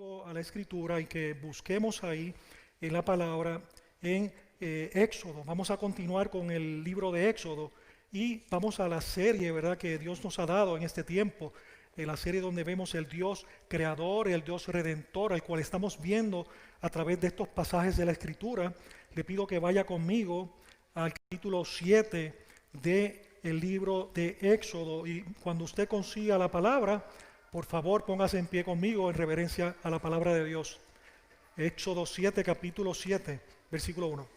conmigo a la escritura y que busquemos ahí en la palabra en Éxodo. Vamos a continuar con el libro de Éxodo y vamos a la serie, ¿verdad?, que Dios nos ha dado en este tiempo, la serie donde vemos el Dios creador, el Dios redentor, al cual estamos viendo a través de estos pasajes de la escritura. Le pido que vaya conmigo al capítulo 7 del libro de Éxodo, y cuando usted consiga la palabra, por favor póngase en pie conmigo en reverencia a la palabra de Dios. Éxodo 7, capítulo 7, versículo 1.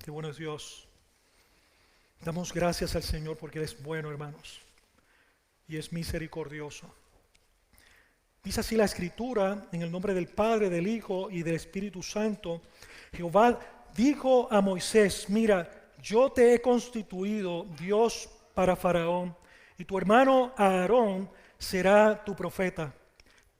Qué bueno es Dios. Damos gracias al Señor porque Él es bueno, hermanos, y es misericordioso. Dice así la Escritura, en el nombre del Padre, del Hijo y del Espíritu Santo. Jehová dijo a Moisés: mira, yo te he constituido Dios para Faraón, y tu hermano Aarón será tu profeta.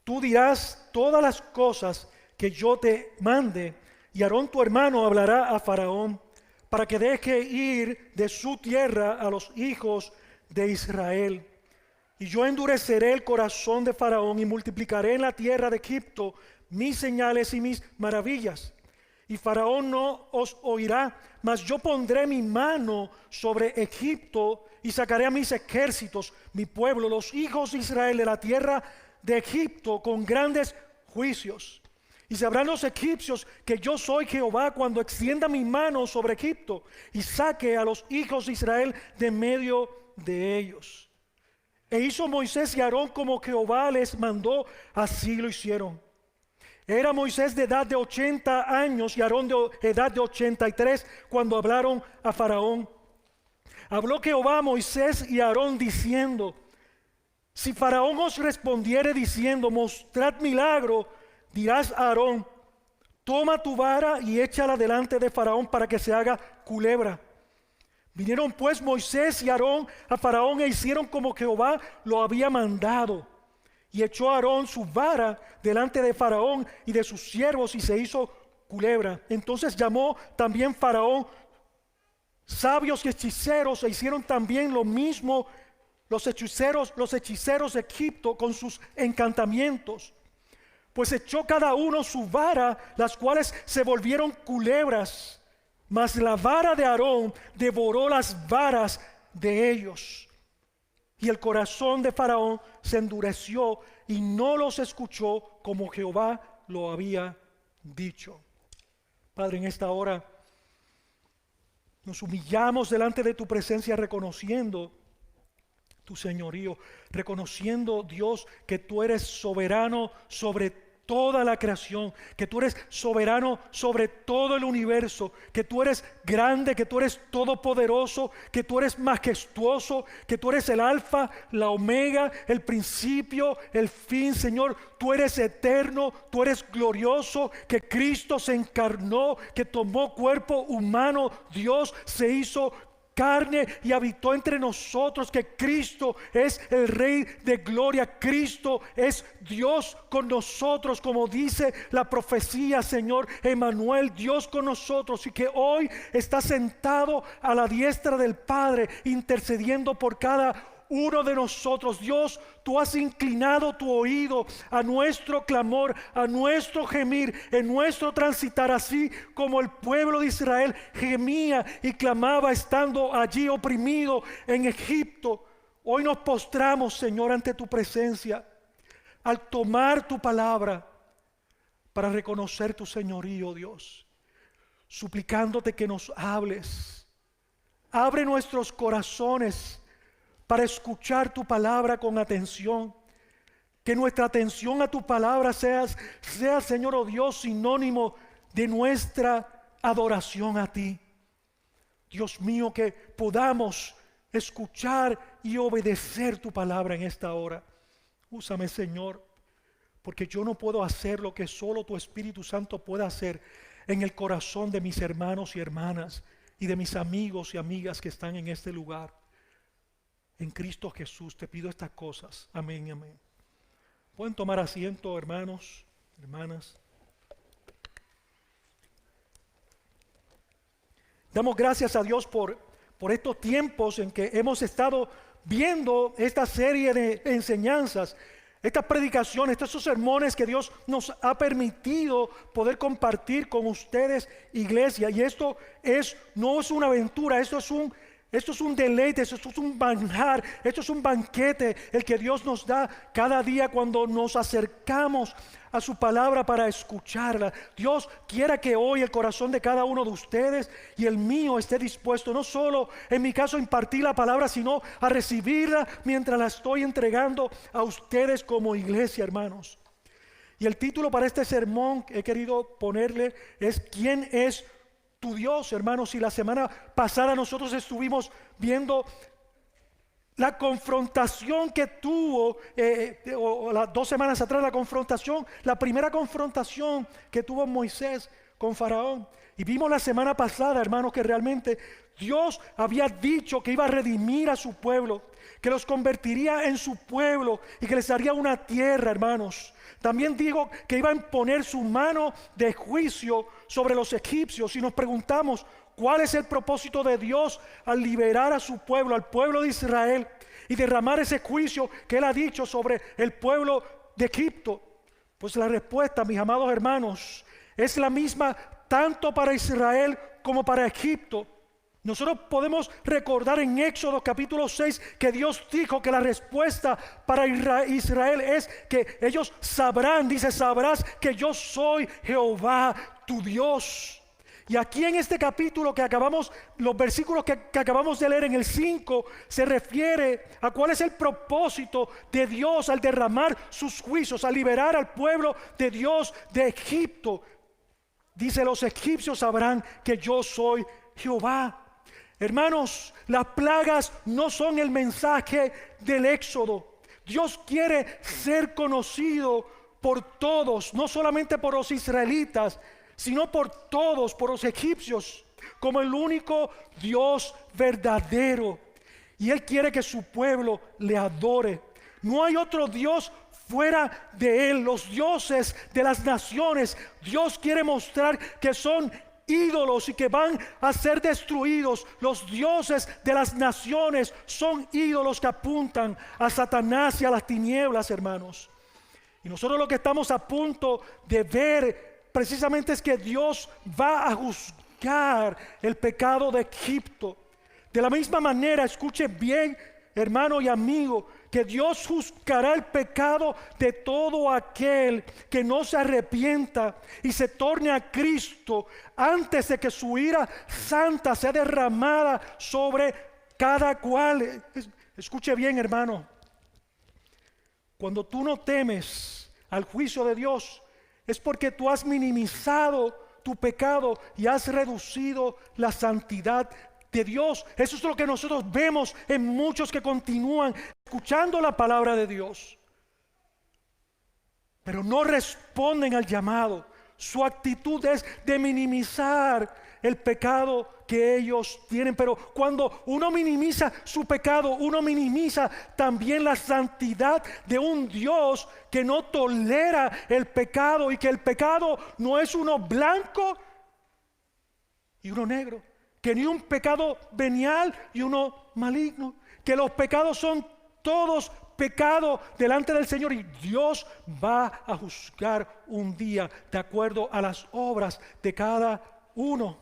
Tú dirás todas las cosas que yo te mande, y Aarón tu hermano hablará a Faraón, para que deje ir de su tierra a los hijos de Israel. Y yo endureceré el corazón de Faraón y multiplicaré en la tierra de Egipto mis señales y mis maravillas. Y Faraón no os oirá, mas yo pondré mi mano sobre Egipto y sacaré a mis ejércitos, mi pueblo, los hijos de Israel, de la tierra de Egipto con grandes juicios. Y sabrán los egipcios que yo soy Jehová cuando extienda mi mano sobre Egipto y saque a los hijos de Israel de medio de ellos. E hizo Moisés y Aarón como Jehová les mandó, así lo hicieron. Era Moisés de edad de 80 años y Aarón de edad de 83 cuando hablaron a Faraón. Habló Jehová a Moisés y a Aarón diciendo: si Faraón os respondiere diciendo: mostrad milagro, dirás a Aarón: toma tu vara y échala delante de Faraón para que se haga culebra. Vinieron pues Moisés y Aarón a Faraón e hicieron como Jehová lo había mandado. Y echó a Aarón su vara delante de Faraón y de sus siervos y se hizo culebra. Entonces llamó también Faraón sabios y hechiceros e hicieron también lo mismo los hechiceros de Egipto con sus encantamientos. Pues echó cada uno su vara, las cuales se volvieron culebras. Mas la vara de Aarón devoró las varas de ellos. Y el corazón de Faraón se endureció y no los escuchó como Jehová lo había dicho. Padre, en esta hora nos humillamos delante de tu presencia reconociendo tu señorío, reconociendo, Dios, que tú eres soberano sobre toda la creación, que tú eres soberano sobre todo el universo, que tú eres grande, que tú eres todopoderoso, que tú eres majestuoso, que tú eres el alfa, la omega, el principio, el fin. Señor, tú eres eterno, tú eres glorioso, que Cristo se encarnó, que tomó cuerpo humano, Dios se hizo carne y habitó entre nosotros, que Cristo es el Rey de gloria, Cristo es Dios con nosotros, como dice la profecía, Señor, Emmanuel, Dios con nosotros, y que hoy está sentado a la diestra del Padre, intercediendo por cada uno de nosotros. Dios, tú has inclinado tu oído a nuestro clamor, a nuestro gemir, en nuestro transitar, así como el pueblo de Israel gemía y clamaba estando allí oprimido en Egipto. Hoy nos postramos, Señor, ante tu presencia al tomar tu palabra para reconocer tu señorío, Dios, suplicándote que nos hables. Abre nuestros corazones para escuchar tu palabra con atención. Que nuestra atención a tu palabra sea, Señor, oh Dios, sinónimo de nuestra adoración a ti. Dios mío, que podamos escuchar y obedecer tu palabra en esta hora. Úsame, Señor, porque yo no puedo hacer lo que solo tu Espíritu Santo puede hacer en el corazón de mis hermanos y hermanas y de mis amigos y amigas que están en este lugar. En Cristo Jesús te pido estas cosas. Amén y amén. Pueden tomar asiento, hermanos, hermanas. Damos gracias a Dios por por estos tiempos en que hemos estado viendo esta serie de enseñanzas, estas predicaciones, estos sermones que Dios nos ha permitido poder compartir con ustedes, iglesia. Y esto no es una aventura, esto es un deleite, esto es un manjar, esto es un banquete, el que Dios nos da cada día cuando nos acercamos a su palabra para escucharla. Dios quiera que hoy el corazón de cada uno de ustedes y el mío esté dispuesto, no solo en mi caso a impartir la palabra, sino a recibirla mientras la estoy entregando a ustedes como iglesia, hermanos. Y el título para este sermón que he querido ponerle es ¿quién es tu Dios, hermanos? Y la semana pasada nosotros estuvimos viendo la confrontación que tuvo, o las 2 semanas atrás, la primera confrontación que tuvo Moisés con Faraón. Y vimos la semana pasada, hermanos, que realmente Dios había dicho que iba a redimir a su pueblo, que los convertiría en su pueblo y que les daría una tierra, hermanos. También dijo que iba a imponer su mano de juicio sobre los egipcios. Y nos preguntamos, ¿cuál es el propósito de Dios al liberar a su pueblo, al pueblo de Israel, y derramar ese juicio que Él ha dicho sobre el pueblo de Egipto? Pues la respuesta, mis amados hermanos, es la misma tanto para Israel como para Egipto. Nosotros podemos recordar en Éxodo capítulo 6 que Dios dijo que la respuesta para Israel es que ellos sabrán, dice, sabrás que yo soy Jehová tu Dios. Y aquí en este capítulo que acabamos, los versículos que acabamos de leer en el 5, se refiere a cuál es el propósito de Dios al derramar sus juicios, al liberar al pueblo de Dios de Egipto. Dice, los egipcios sabrán que yo soy Jehová. Hermanos, las plagas no son el mensaje del Éxodo. Dios quiere ser conocido por todos, no solamente por los israelitas, sino por todos, por los egipcios, como el único Dios verdadero. Y Él quiere que su pueblo le adore. No hay otro Dios fuera de Él. Los dioses de las naciones, Dios quiere mostrar que son ídolos y que van a ser destruidos. Los dioses de las naciones son ídolos que apuntan a Satanás y a las tinieblas, hermanos. Y nosotros lo que estamos a punto de ver precisamente es que Dios va a juzgar el pecado de Egipto. De la misma manera, escuche bien, hermano y amigo, que Dios juzgará el pecado de todo aquel que no se arrepienta y se torne a Cristo antes de que su ira santa sea derramada sobre cada cual. Escuche bien, hermano, cuando tú no temes al juicio de Dios, es porque tú has minimizado tu pecado y has reducido la santidad de Dios. Eso es lo que nosotros vemos en muchos que continúan escuchando la palabra de Dios, pero no responden al llamado. Su actitud es de minimizar el pecado que ellos tienen. Pero cuando uno minimiza su pecado, uno minimiza también la santidad de un Dios que no tolera el pecado, y que el pecado no es uno blanco y uno negro, que ni un pecado venial y uno maligno, que los pecados son todos pecado delante del Señor, y Dios va a juzgar un día de acuerdo a las obras de cada uno.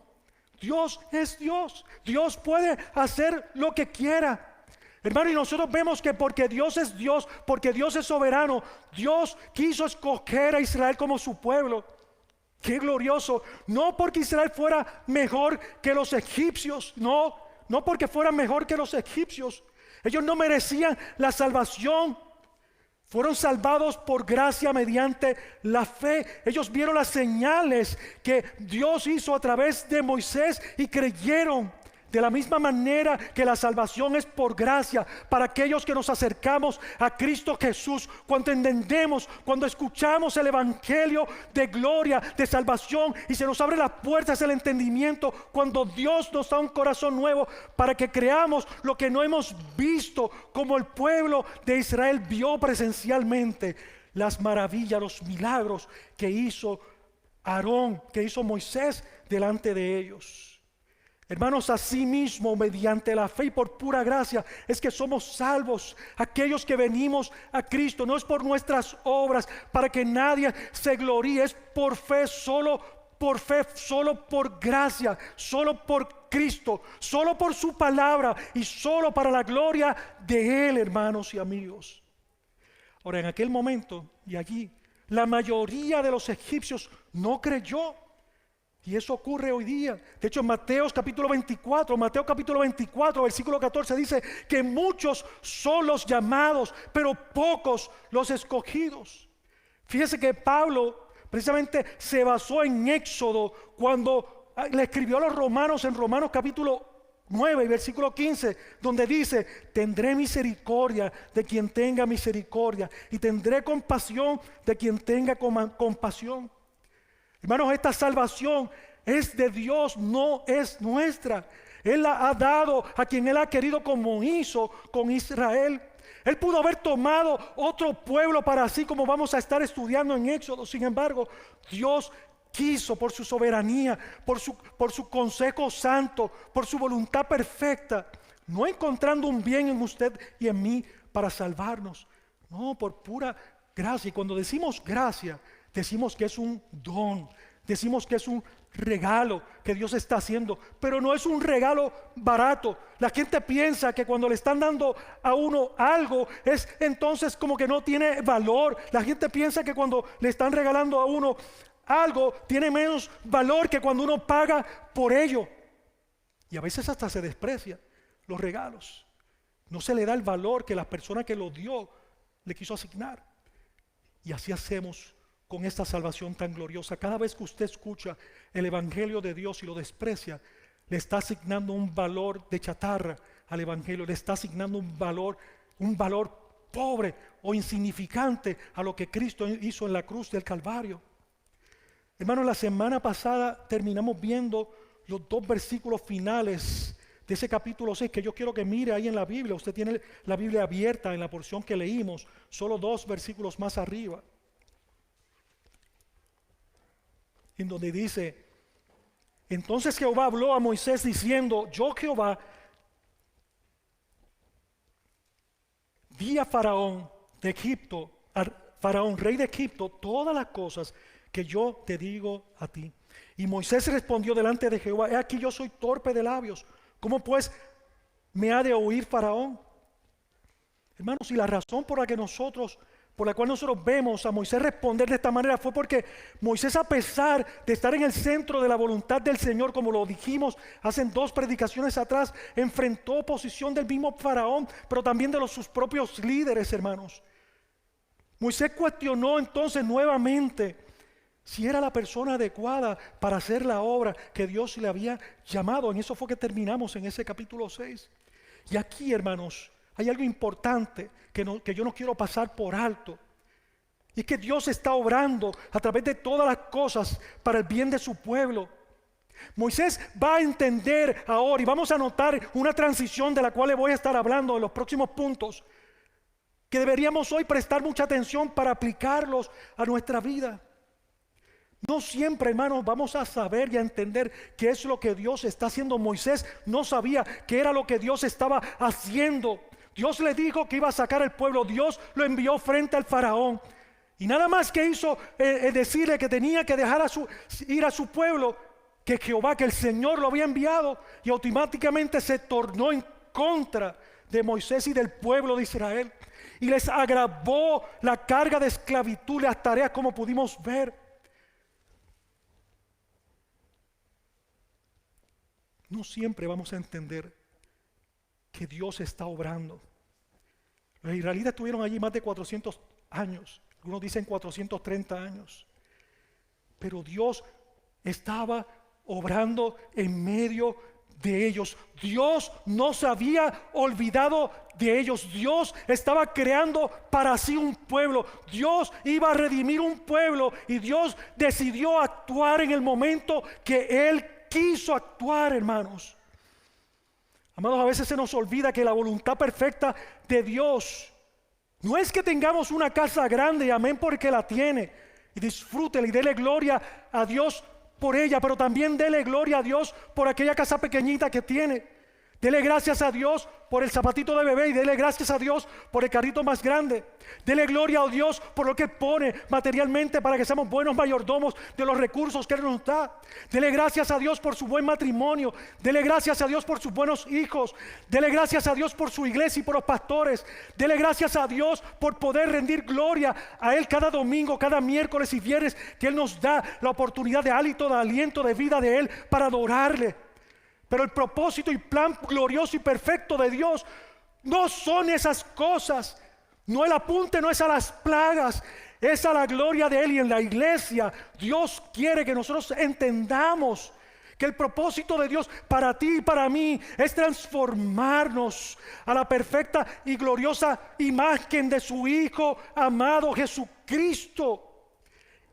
Dios es Dios. Dios puede hacer lo que quiera, hermano, y nosotros vemos que porque Dios es Dios, porque Dios es soberano, Dios quiso escoger a Israel como su pueblo. Qué glorioso. No porque Israel fuera mejor que los egipcios, no porque fueran mejor que los egipcios. Ellos no merecían la salvación. Fueron salvados por gracia mediante la fe. Ellos vieron las señales que Dios hizo a través de Moisés y creyeron. De la misma manera que la salvación es por gracia para aquellos que nos acercamos a Cristo Jesús, cuando entendemos, cuando escuchamos el evangelio de gloria, de salvación, y se nos abren las puertas del entendimiento, cuando Dios nos da un corazón nuevo para que creamos lo que no hemos visto, como el pueblo de Israel vio presencialmente las maravillas, los milagros que hizo Aarón, que hizo Moisés delante de ellos. Hermanos, asimismo, mediante la fe y por pura gracia, es que somos salvos. Aquellos que venimos a Cristo, no es por nuestras obras, para que nadie se gloríe, es por fe, solo por gracia, solo por Cristo, solo por su palabra y solo para la gloria de Él, hermanos y amigos. Ahora, en aquel momento y allí, la mayoría de los egipcios no creyó. Y eso ocurre hoy día. De hecho, en Mateo capítulo 24, versículo 14 dice que muchos son los llamados, pero pocos los escogidos. Fíjese que Pablo precisamente se basó en Éxodo cuando le escribió a los romanos en Romanos capítulo 9 y versículo 15, donde dice: tendré misericordia de quien tenga misericordia y tendré compasión de quien tenga compasión. Hermanos, esta salvación es de Dios, no es nuestra. Él la ha dado a quien Él ha querido, como hizo con Israel. Él pudo haber tomado otro pueblo para sí, como vamos a estar estudiando en Éxodo. Sin embargo, Dios quiso, por su soberanía, por su consejo santo, por su voluntad perfecta, no encontrando un bien en usted y en mí para salvarnos. No, por pura gracia. Y cuando decimos gracia, decimos que es un don, decimos que es un regalo que Dios está haciendo, pero no es un regalo barato. La gente piensa que cuando le están dando a uno algo, es entonces como que no tiene valor. La gente piensa que cuando le están regalando a uno algo, tiene menos valor que cuando uno paga por ello. Y a veces hasta se desprecia los regalos. No se le da el valor que la persona que lo dio le quiso asignar. Y así hacemos con esta salvación tan gloriosa. Cada vez que usted escucha el evangelio de Dios y lo desprecia, le está asignando un valor de chatarra al evangelio, le está asignando un valor pobre o insignificante a lo que Cristo hizo en la cruz del Calvario. Hermanos, la semana pasada terminamos viendo los 2 versículos finales de ese capítulo 6, que yo quiero que mire ahí en la Biblia. Usted tiene la Biblia abierta en la porción que leímos, solo 2 versículos más arriba, en donde dice: entonces Jehová habló a Moisés diciendo: yo Jehová di a Faraón de Egipto, a Faraón rey de Egipto, todas las cosas que yo te digo a ti. Y Moisés respondió delante de Jehová: he aquí yo soy torpe de labios, ¿cómo pues me ha de oír Faraón? Hermanos, y la razón por la cual nosotros vemos a Moisés responder de esta manera fue porque Moisés, a pesar de estar en el centro de la voluntad del Señor, como lo dijimos hace 2 predicaciones atrás, enfrentó oposición del mismo Faraón, pero también de sus propios líderes, hermanos. Moisés cuestionó entonces nuevamente si era la persona adecuada para hacer la obra que Dios le había llamado. En eso fue que terminamos en ese capítulo 6. Y aquí, hermanos, hay algo importante que yo no quiero pasar por alto. Y es que Dios está obrando a través de todas las cosas para el bien de su pueblo. Moisés va a entender ahora, y vamos a notar una transición de la cual le voy a estar hablando en los próximos puntos, que deberíamos hoy prestar mucha atención para aplicarlos a nuestra vida. No siempre, hermanos, vamos a saber y a entender qué es lo que Dios está haciendo. Moisés no sabía qué era lo que Dios estaba haciendo. Dios le dijo que iba a sacar al pueblo. Dios lo envió frente al faraón. Y nada más que hizo decirle que tenía que dejar ir a su pueblo, que Jehová, que el Señor lo había enviado, y automáticamente se tornó en contra de Moisés y del pueblo de Israel. Y les agravó la carga de esclavitud, las tareas, como pudimos ver. No siempre vamos a entender que Dios está obrando. Los israelitas estuvieron allí más de 400 años. Algunos dicen 430 años. Pero Dios estaba obrando en medio de ellos. Dios no se había olvidado de ellos. Dios estaba creando para sí un pueblo. Dios iba a redimir un pueblo. Y Dios decidió actuar en el momento que Él quiso actuar, hermanos. Amados, a veces se nos olvida que la voluntad perfecta de Dios no es que tengamos una casa grande, y amén, porque la tiene, y disfrútela y dele gloria a Dios por ella, pero también dele gloria a Dios por aquella casa pequeñita que tiene. Dele gracias a Dios por el zapatito de bebé y dele gracias a Dios por el carrito más grande. Dele gloria a Dios por lo que pone materialmente para que seamos buenos mayordomos de los recursos que Él nos da. Dele gracias a Dios por su buen matrimonio. Dele gracias a Dios por sus buenos hijos. Dele gracias a Dios por su iglesia y por los pastores. Dele gracias a Dios por poder rendir gloria a Él cada domingo, cada miércoles y viernes que Él nos da la oportunidad de hálito, de aliento, de vida de Él para adorarle. Pero el propósito y plan glorioso y perfecto de Dios no son esas cosas. No, el apunte no es a las plagas, es a la gloria de Él. Y en la iglesia Dios quiere que nosotros entendamos que el propósito de Dios para ti y para mí es transformarnos a la perfecta y gloriosa imagen de su Hijo amado Jesucristo.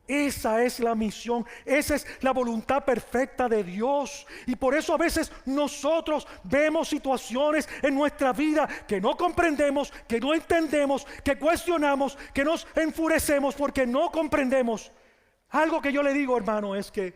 Esa es la misión, esa es la voluntad perfecta de Dios. Y por eso a veces nosotros vemos situaciones en nuestra vida que no comprendemos, que no entendemos, que cuestionamos, que nos enfurecemos porque no comprendemos. Algo que yo le digo, hermano, es que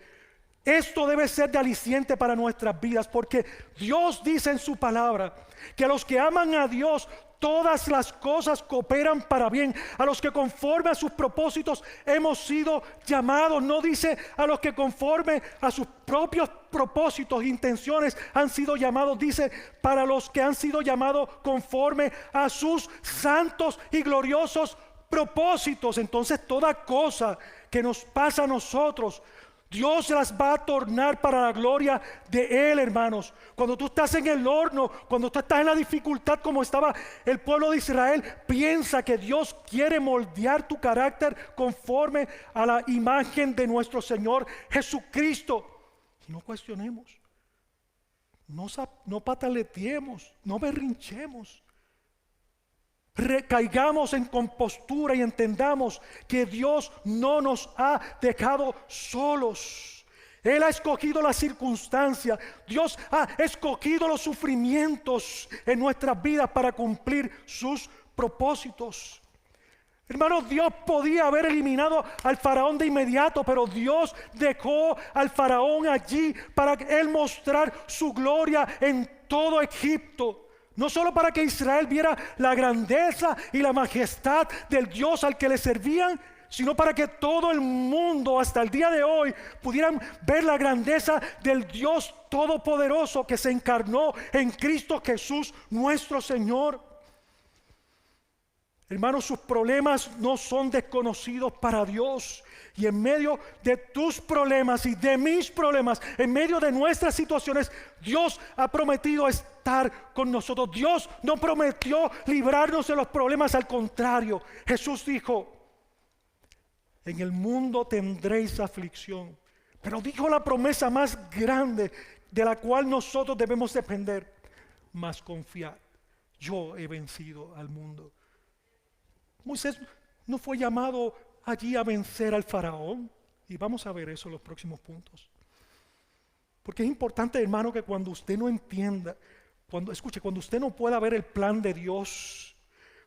esto debe ser de aliciente para nuestras vidas, porque Dios dice en su palabra que a los que aman a Dios todas las cosas cooperan para bien. A los que conforme a sus propósitos hemos sido llamados. No dice a los que conforme a sus propios propósitos, intenciones han sido llamados. Dice para los que han sido llamados conforme a sus santos y gloriosos propósitos. Entonces toda cosa que nos pasa a nosotros, Dios las va a tornar para la gloria de Él, hermanos. Cuando tú estás en el horno, cuando tú estás en la dificultad como estaba el pueblo de Israel, piensa que Dios quiere moldear tu carácter conforme a la imagen de nuestro Señor Jesucristo. Y no cuestionemos, no pataleteemos, no berrinchemos. Recaigamos en compostura y entendamos que Dios no nos ha dejado solos. Él ha escogido las circunstancias. Dios ha escogido los sufrimientos en nuestras vidas para cumplir sus propósitos. Hermanos, Dios podía haber eliminado al faraón de inmediato, pero Dios dejó al faraón allí para Él mostrar su gloria en todo Egipto. No solo para que Israel viera la grandeza y la majestad del Dios al que le servían, sino para que todo el mundo hasta el día de hoy pudieran ver la grandeza del Dios todopoderoso que se encarnó en Cristo Jesús nuestro Señor. Hermanos, sus problemas no son desconocidos para Dios. Y en medio de tus problemas y de mis problemas, en medio de nuestras situaciones, Dios ha prometido estar con nosotros. Dios no prometió librarnos de los problemas, al contrario. Jesús dijo: en el mundo tendréis aflicción. Pero dijo la promesa más grande de la cual nosotros debemos depender: mas confiad, yo he vencido al mundo. Moisés no fue llamado allí a vencer al faraón, y vamos a ver eso en los próximos puntos. Porque es importante, hermano, que cuando usted no entienda, cuando usted no pueda ver el plan de Dios,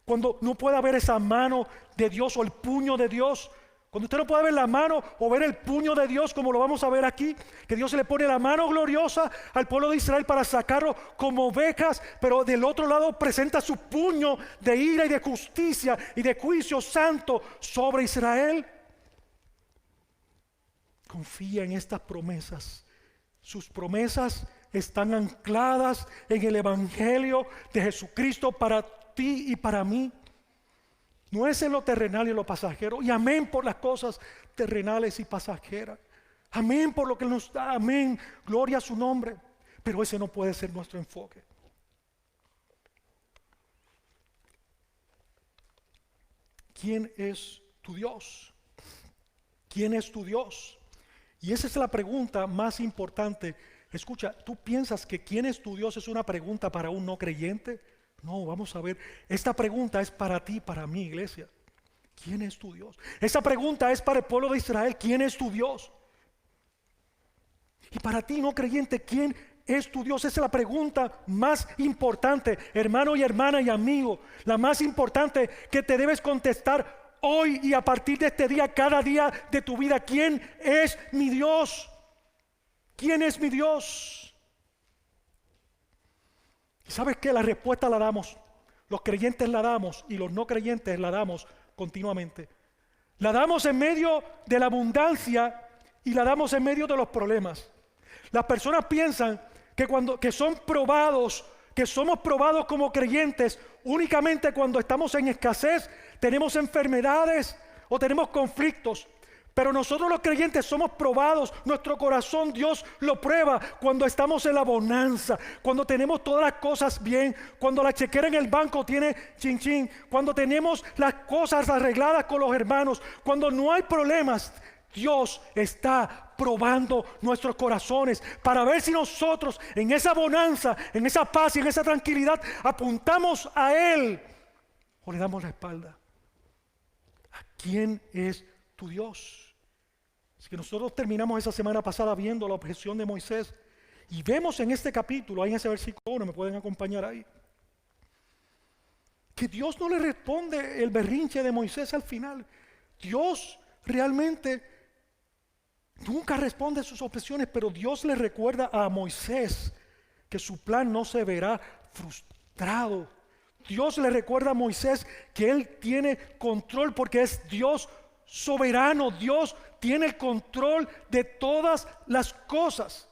cuando no pueda ver esa mano de Dios o el puño de Dios, cuando usted no pueda ver la mano o ver el puño de Dios, como lo vamos a ver aquí, que Dios le pone la mano gloriosa al pueblo de Israel para sacarlo como ovejas, pero del otro lado presenta su puño de ira y de justicia y de juicio santo sobre Israel. Confía en estas promesas. Sus promesas están ancladas en el Evangelio de Jesucristo para ti y para mí. No es en lo terrenal y en lo pasajero. Y amén por las cosas terrenales y pasajeras. Amén por lo que Él nos da. Amén. Gloria a su nombre. Pero ese no puede ser nuestro enfoque. ¿Quién es tu Dios? ¿Quién es tu Dios? Y esa es la pregunta más importante. Escucha, ¿tú piensas que quién es tu Dios es una pregunta para un no creyente? No, vamos a ver, esta pregunta es para ti, para mi iglesia. ¿Quién es tu Dios? Esta pregunta es para el pueblo de Israel. ¿Quién es tu Dios? Y para ti, no creyente, ¿quién es tu Dios? Esa es la pregunta más importante, hermano y hermana y amigo. La más importante que te debes contestar hoy y a partir de este día, cada día de tu vida. ¿Quién es mi Dios? ¿quién es mi Dios? ¿Y sabes qué? La respuesta la damos. Los creyentes la damos y los no creyentes la damos continuamente. La damos en medio de la abundancia y la damos en medio de los problemas. Las personas piensan que son probados, que somos probados como creyentes únicamente cuando estamos en escasez, tenemos enfermedades o tenemos conflictos. Pero nosotros los creyentes somos probados, nuestro corazón Dios lo prueba cuando estamos en la bonanza, cuando tenemos todas las cosas bien, cuando la chequera en el banco tiene chin chin, cuando tenemos las cosas arregladas con los hermanos, cuando no hay problemas. Dios está probando nuestros corazones para ver si nosotros en esa bonanza, en esa paz y en esa tranquilidad apuntamos a Él o le damos la espalda. ¿A quién es tu Dios? Así que nosotros terminamos esa semana pasada viendo la objeción de Moisés y vemos en este capítulo, ahí en ese versículo 1, me pueden acompañar ahí, que Dios no le responde el berrinche de Moisés al final. Dios realmente nunca responde sus objeciones, pero Dios le recuerda a Moisés que su plan no se verá frustrado. Dios le recuerda a Moisés que Él tiene control porque es Dios soberano. Dios tiene el control de todas las cosas.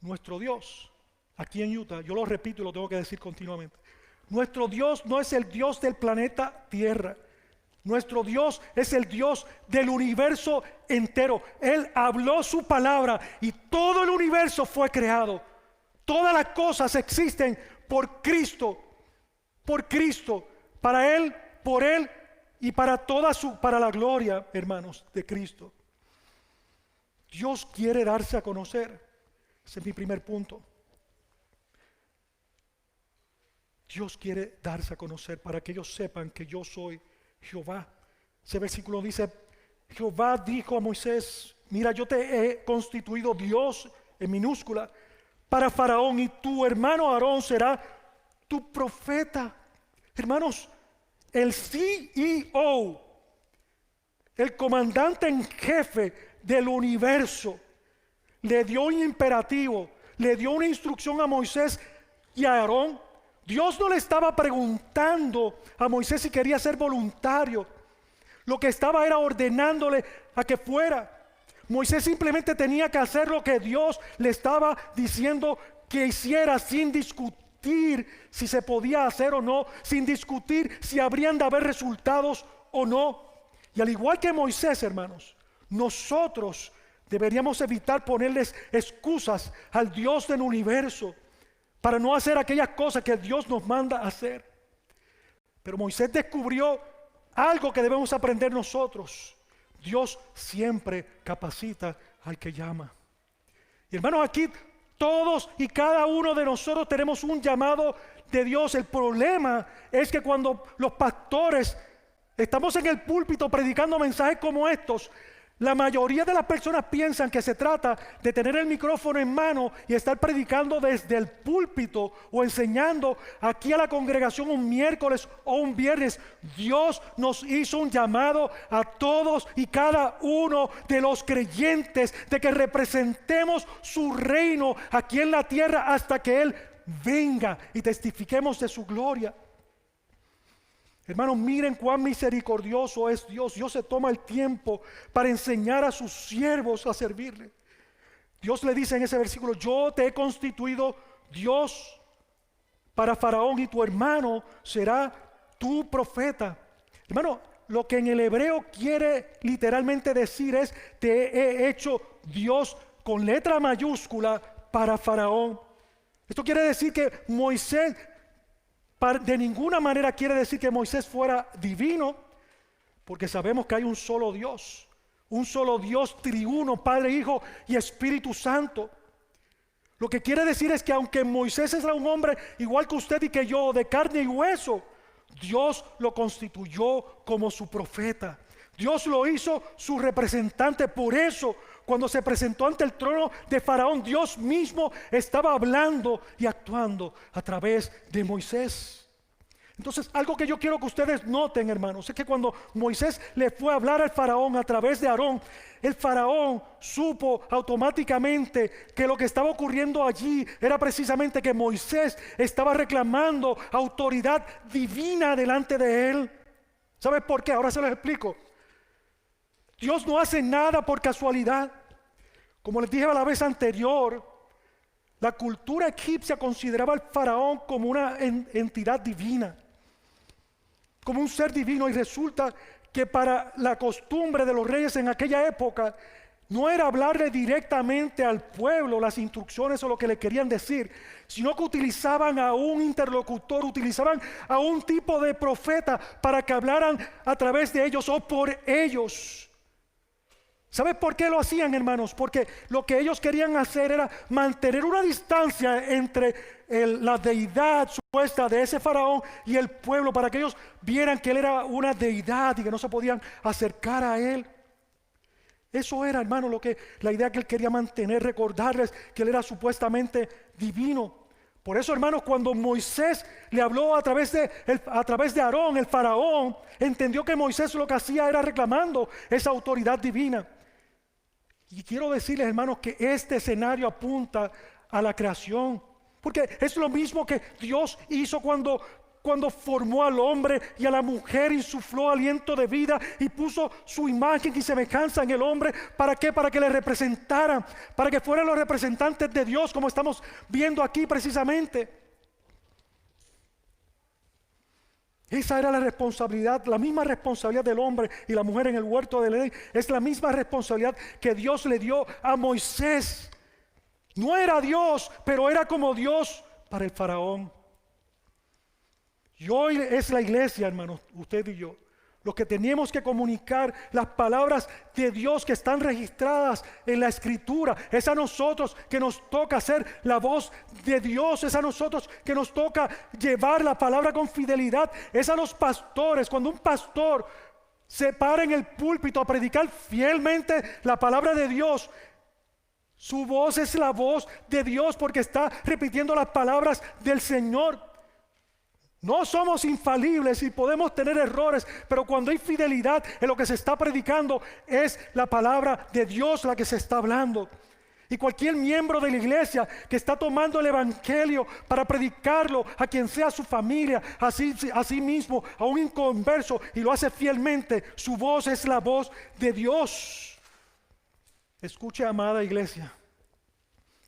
Nuestro Dios, aquí en Utah, yo lo repito y lo tengo que decir continuamente, nuestro Dios no es el Dios del planeta Tierra. Nuestro Dios es el Dios del universo entero. Él habló su palabra y todo el universo fue creado. Todas las cosas existen por Cristo, para Él, por Él y para la gloria, hermanos, de Cristo. Dios quiere darse a conocer. Ese es mi primer punto. Dios quiere darse a conocer para que ellos sepan que yo soy Jehová. Ese versículo dice: Jehová dijo a Moisés, mira, yo te he constituido Dios en minúscula para Faraón y tu hermano Aarón será tu profeta. Hermanos, el CEO, el comandante en jefe del universo, le dio un imperativo, le dio una instrucción a Moisés y a Aarón. Dios no le estaba preguntando a Moisés si quería ser voluntario. Lo que estaba era ordenándole a que fuera. Moisés simplemente tenía que hacer lo que Dios le estaba diciendo que hiciera, sin discutir si se podía hacer o no, sin discutir si habrían de haber resultados o no. Y al igual que Moisés, hermanos, nosotros deberíamos evitar ponerles excusas al Dios del universo para no hacer aquellas cosas que Dios nos manda a hacer. Pero Moisés descubrió algo que debemos aprender nosotros. Dios siempre capacita al que llama. Y hermanos, aquí todos y cada uno de nosotros tenemos un llamado de Dios. El problema es que cuando los pastores estamos en el púlpito predicando mensajes como estos, la mayoría de las personas piensan que se trata de tener el micrófono en mano y estar predicando desde el púlpito o enseñando aquí a la congregación un miércoles o un viernes. Dios nos hizo un llamado a todos y cada uno de los creyentes de que representemos su reino aquí en la tierra hasta que Él venga y testifiquemos de su gloria. Hermanos, miren cuán misericordioso es Dios. Dios se toma el tiempo para enseñar a sus siervos a servirle. Dios le dice en ese versículo: yo te he constituido Dios para Faraón y tu hermano será tu profeta. Hermano, lo que en el hebreo quiere literalmente decir es: te he hecho Dios con letra mayúscula para Faraón. Esto quiere decir que Moisés, de ninguna manera quiere decir que Moisés fuera divino, porque sabemos que hay un solo Dios triuno, Padre, Hijo y Espíritu Santo. Lo que quiere decir es que aunque Moisés era un hombre igual que usted y que yo, de carne y hueso, Dios lo constituyó como su profeta. Dios lo hizo su representante. Por eso, cuando se presentó ante el trono de Faraón, Dios mismo estaba hablando y actuando a través de Moisés. Entonces, algo que yo quiero que ustedes noten, hermanos, es que cuando Moisés le fue a hablar al faraón a través de Aarón, el faraón supo automáticamente que lo que estaba ocurriendo allí era precisamente que Moisés estaba reclamando autoridad divina delante de él. ¿Sabes por qué? Ahora se los explico. Dios no hace nada por casualidad. Como les dije a la vez anterior, la cultura egipcia consideraba al faraón como una entidad divina, como un ser divino, y resulta que para la costumbre de los reyes en aquella época no era hablarle directamente al pueblo las instrucciones o lo que le querían decir, sino que utilizaban a un interlocutor, utilizaban a un tipo de profeta para que hablaran a través de ellos o por ellos. ¿Sabes por qué lo hacían, hermanos? Porque lo que ellos querían hacer era mantener una distancia entre la deidad supuesta de ese faraón y el pueblo, para que ellos vieran que él era una deidad y que no se podían acercar a él. Eso era, hermano, la idea que él quería mantener, recordarles que él era supuestamente divino. Por eso, hermanos, cuando Moisés le habló a través de Aarón, el faraón entendió que Moisés lo que hacía era reclamando esa autoridad divina. Y quiero decirles, hermanos, que este escenario apunta a la creación, porque es lo mismo que Dios hizo cuando formó al hombre y a la mujer, insufló aliento de vida y puso su imagen y semejanza en el hombre. ¿Para qué? Para que le representaran, para que fueran los representantes de Dios, como estamos viendo aquí precisamente. Esa era la responsabilidad, la misma responsabilidad del hombre y la mujer en el huerto del Edén. Es la misma responsabilidad que Dios le dio a Moisés. No era Dios, pero era como Dios para el faraón. Y hoy es la iglesia, hermanos, usted y yo, los que tenemos que comunicar las palabras de Dios que están registradas en la Escritura. Es a nosotros que nos toca hacer la voz de Dios. Es a nosotros que nos toca llevar la palabra con fidelidad. Es a los pastores. Cuando un pastor se para en el púlpito a predicar fielmente la palabra de Dios, su voz es la voz de Dios, porque está repitiendo las palabras del Señor. No somos infalibles y podemos tener errores, pero cuando hay fidelidad en lo que se está predicando, es la palabra de Dios la que se está hablando. Y cualquier miembro de la iglesia que está tomando el evangelio para predicarlo a quien sea su familia, a sí mismo, a un inconverso, y lo hace fielmente, su voz es la voz de Dios. Escuche, amada iglesia,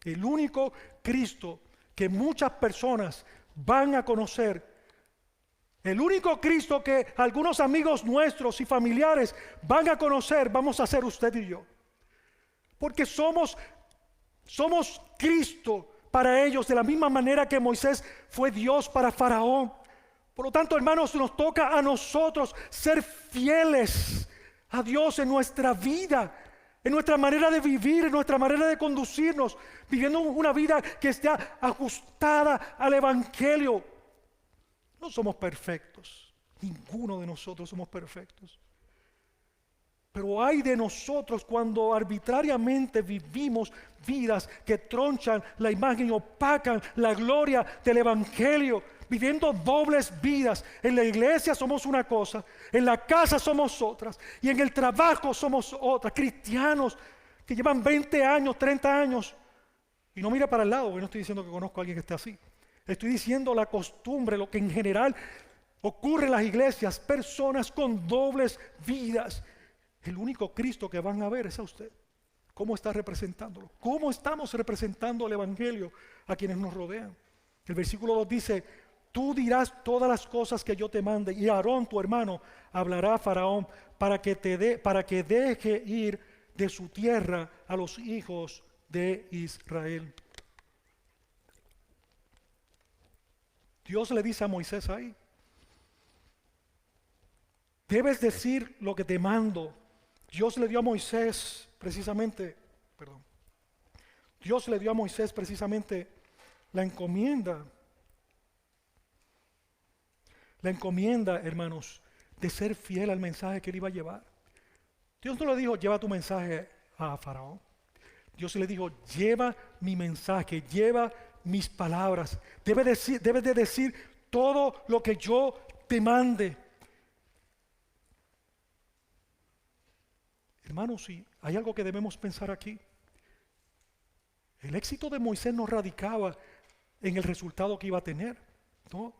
el único Cristo que muchas personas van a conocer, el único Cristo que algunos amigos nuestros y familiares van a conocer, vamos a ser usted y yo. Porque somos Cristo para ellos, de la misma manera que Moisés fue Dios para Faraón. Por lo tanto, hermanos, nos toca a nosotros ser fieles a Dios en nuestra vida, en nuestra manera de vivir, en nuestra manera de conducirnos, viviendo una vida que esté ajustada al evangelio. No somos perfectos, ninguno de nosotros somos perfectos. Pero hay de nosotros cuando arbitrariamente vivimos vidas que tronchan la imagen y opacan la gloria del evangelio, viviendo dobles vidas. En la iglesia somos una cosa, en la casa somos otras, y en el trabajo somos otras. Cristianos que llevan 20 años, 30 años, y no mira para el lado, porque no estoy diciendo que conozco a alguien que esté así. Estoy diciendo la costumbre, lo que en general ocurre en las iglesias, personas con dobles vidas. El único Cristo que van a ver es a usted. ¿Cómo está representándolo? ¿Cómo estamos representando el evangelio a quienes nos rodean? El versículo 2 dice: tú dirás todas las cosas que yo te mande, y Aarón tu hermano hablará a Faraón para que deje ir de su tierra a los hijos de Israel. Dios le dice a Moisés ahí: debes decir lo que te mando. Dios le dio a Moisés precisamente la encomienda, hermanos, de ser fiel al mensaje que él iba a llevar. Dios no le dijo: lleva tu mensaje a Faraón. Dios le dijo: lleva mi mensaje, lleva mis palabras. Debes de decir todo lo que yo te mande. Hermanos, si hay algo que debemos pensar aquí, el éxito de Moisés no radicaba en el resultado que iba a tener, ¿no?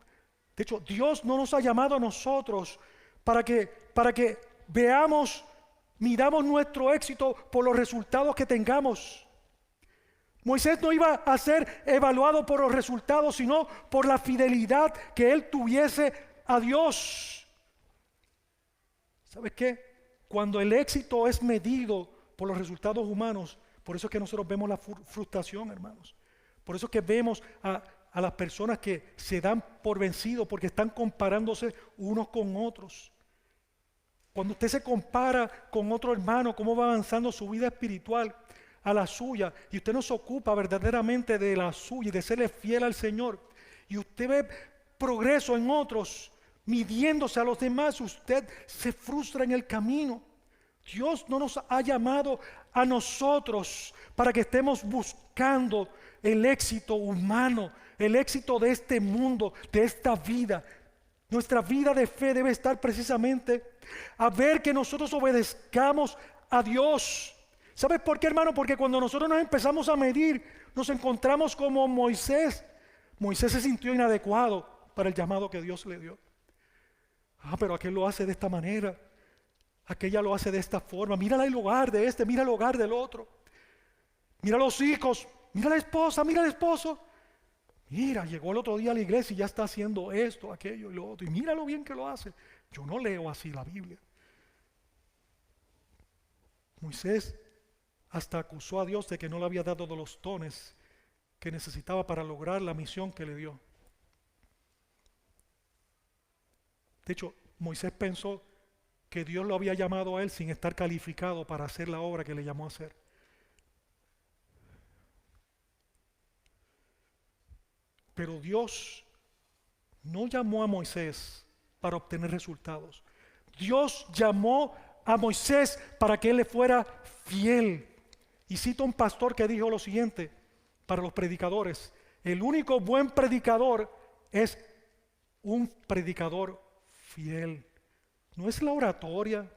De hecho, Dios no nos ha llamado a nosotros para que veamos, midamos nuestro éxito por los resultados que tengamos. Moisés no iba a ser evaluado por los resultados, sino por la fidelidad que él tuviese a Dios. ¿Sabes qué? Cuando el éxito es medido por los resultados humanos, por eso es que nosotros vemos la frustración, hermanos. Por eso es que vemos a las personas que se dan por vencidos porque están comparándose unos con otros. Cuando usted se compara con otro hermano, cómo va avanzando su vida espiritual a la suya, y usted no se ocupa verdaderamente de la suya y de serle fiel al Señor, y usted ve progreso en otros, midiéndose a los demás, usted se frustra en el camino. Dios no nos ha llamado a nosotros para que estemos buscando el éxito humano, el éxito de este mundo, de esta vida. Nuestra vida de fe debe estar precisamente a ver que nosotros obedezcamos a Dios. ¿Sabes por qué, hermano? Porque cuando nosotros nos empezamos a medir, nos encontramos como Moisés. Moisés se sintió inadecuado para el llamado que Dios le dio. Pero aquel lo hace de esta manera, aquella lo hace de esta forma. Mira el hogar de este, mira el hogar del otro. Mira los hijos, mira la esposa, mira el esposo. Mira, llegó el otro día a la iglesia y ya está haciendo esto, aquello y lo otro. Y mira lo bien que lo hace. Yo no leo así la Biblia. Moisés hasta acusó a Dios de que no le había dado los dones que necesitaba para lograr la misión que le dio. De hecho, Moisés pensó que Dios lo había llamado a él sin estar calificado para hacer la obra que le llamó a hacer. Pero Dios no llamó a Moisés para obtener resultados. Dios llamó a Moisés para que él le fuera fiel. Y cito a un pastor que dijo lo siguiente para los predicadores: el único buen predicador es un predicador fiel. No es la oratoria.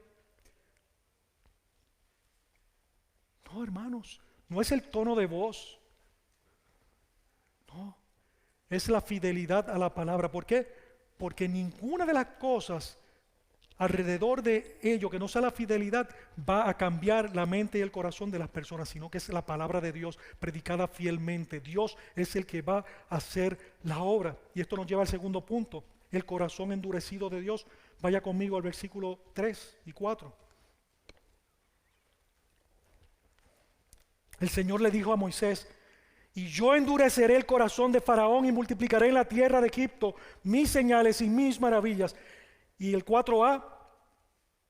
No, hermanos, no es el tono de voz. No, es la fidelidad a la palabra. ¿Por qué? Porque ninguna de las cosas alrededor de ello que no sea la fidelidad va a cambiar la mente y el corazón de las personas, sino que es la palabra de Dios predicada fielmente. Dios es el que va a hacer la obra. Y esto nos lleva al segundo punto: el corazón endurecido de Dios. Vaya conmigo al versículo 3 y 4. El Señor le dijo a Moisés: y yo endureceré el corazón de Faraón y multiplicaré en la tierra de Egipto mis señales y mis maravillas. Y el 4a,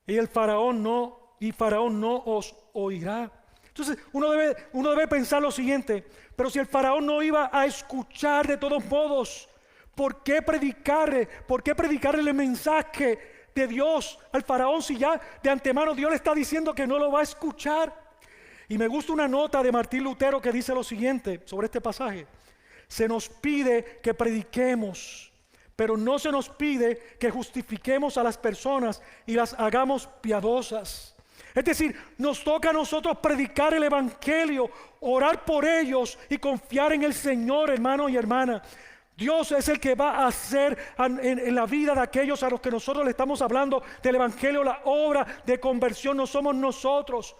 y Faraón no os oirá. Entonces uno debe pensar lo siguiente: pero si el Faraón no iba a escuchar de todos modos, ¿por qué predicarle el mensaje de Dios al Faraón si ya de antemano Dios le está diciendo que no lo va a escuchar? Y me gusta una nota de Martín Lutero que dice lo siguiente sobre este pasaje: se nos pide que prediquemos, pero no se nos pide que justifiquemos a las personas y las hagamos piadosas. Es decir, nos toca a nosotros predicar el evangelio, orar por ellos y confiar en el Señor, hermano y hermana. Dios es el que va a hacer en la vida de aquellos a los que nosotros le estamos hablando del evangelio, la obra de conversión. No somos nosotros.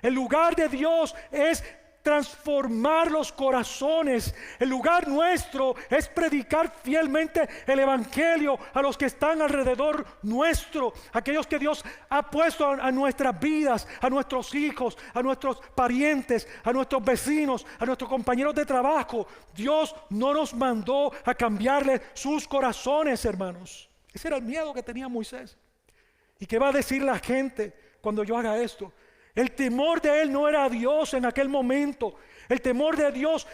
El lugar de Dios es transformar los corazones. El lugar nuestro es predicar fielmente el evangelio a los que están alrededor nuestro, aquellos que Dios ha puesto a nuestras vidas, a nuestros hijos, a nuestros parientes, a nuestros vecinos, a nuestros compañeros de trabajo. Dios no nos mandó a cambiarle sus corazones, hermanos. Ese era el miedo que tenía Moisés. ¿Y qué va a decir la gente cuando yo haga esto? El temor de él no era a Dios en aquel momento. El temor de Dios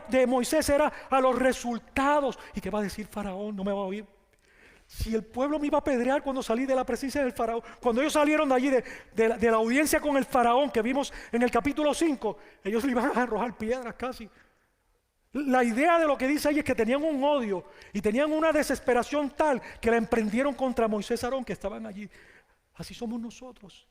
de Moisés era a los resultados. ¿Y qué va a decir Faraón? No me va a oír. Si el pueblo me iba a apedrear cuando salí de la presencia del Faraón, cuando ellos salieron de allí de la audiencia con el Faraón que vimos en el capítulo 5, ellos le iban a arrojar piedras casi. La idea de lo que dice ahí es que tenían un odio y tenían una desesperación tal que la emprendieron contra Moisés y Aarón, que estaban allí. Así somos nosotros.